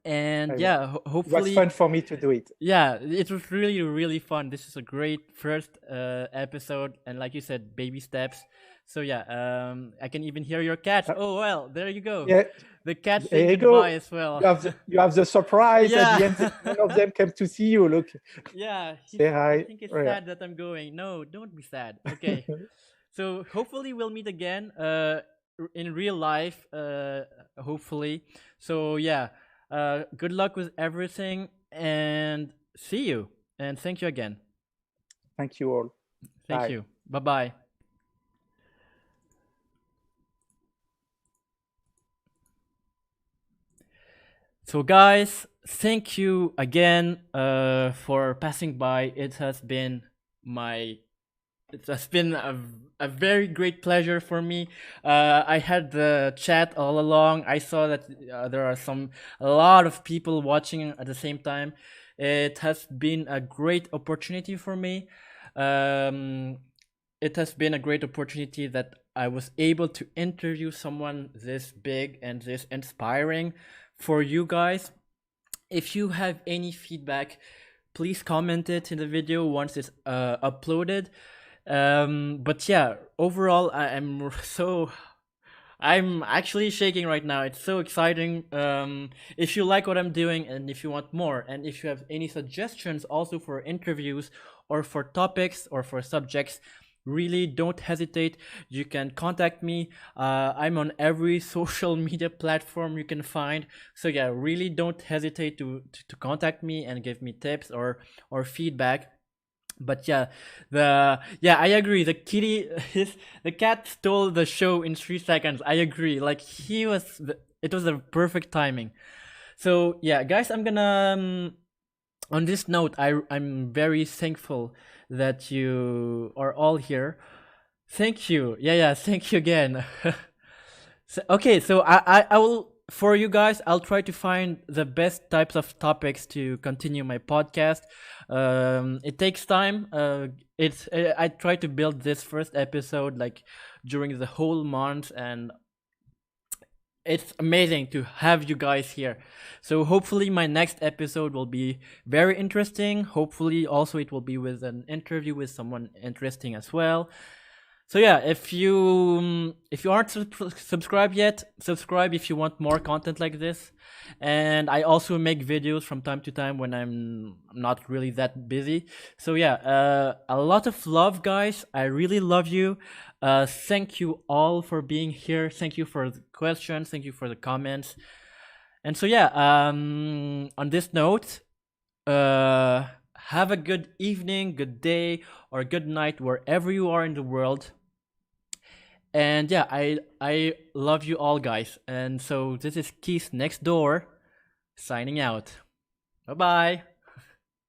And yeah, hopefully it was fun for me to do it. Yeah, it was really, really fun. This is a great first episode, and like you said, baby steps. So yeah, I can even hear your cat. Oh well, there you go. Yeah, the cat said goodbye as well. You have the surprise at the end. One of them came to see you. Look. Yeah, say hi. I think it's sad that I'm going. No, don't be sad. Okay. So hopefully we'll meet again in real life. Hopefully. So yeah. Good luck with everything, and see you. And thank you again. Thank you all. Thank you. Bye-bye. So guys, thank you again for passing by. It has been a very great pleasure for me. I had the chat all along. I saw that there are a lot of people watching at the same time. It has been a great opportunity for me. It has been a great opportunity that I was able to interview someone this big and this inspiring for you guys. If you have any feedback, please comment it in the video once it's uploaded. But yeah, overall, I'm actually shaking right now. It's so exciting. If you like what I'm doing and if you want more, and if you have any suggestions also for interviews or for topics or for subjects, really don't hesitate. You can contact me. I'm on every social media platform you can find. So yeah, really don't hesitate to contact me and give me tips or feedback. But yeah, I agree. The kitty, the cat stole the show in 3 seconds. I agree. Like it was a perfect timing. So yeah, guys, I'm gonna. On this note, I'm very thankful that you are all here. Thank you. Yeah. Thank you again. Okay, so I will, for you guys, I'll try to find the best types of topics to continue my podcast. It takes time. I try to build this first episode like during the whole month, and it's amazing to have you guys here. So hopefully my next episode will be very interesting. Hopefully also it will be with an interview with someone interesting as well. So yeah, if you aren't subscribed yet, subscribe if you want more content like this. And I also make videos from time to time when I'm not really that busy. So yeah, a lot of love, guys. I really love you. Thank you all for being here. Thank you for the questions. Thank you for the comments. And so yeah, on this note, have a good evening, good day, or good night wherever you are in the world. And yeah, I love you all, guys. And so this is Keith Nextdoor signing out. Bye bye.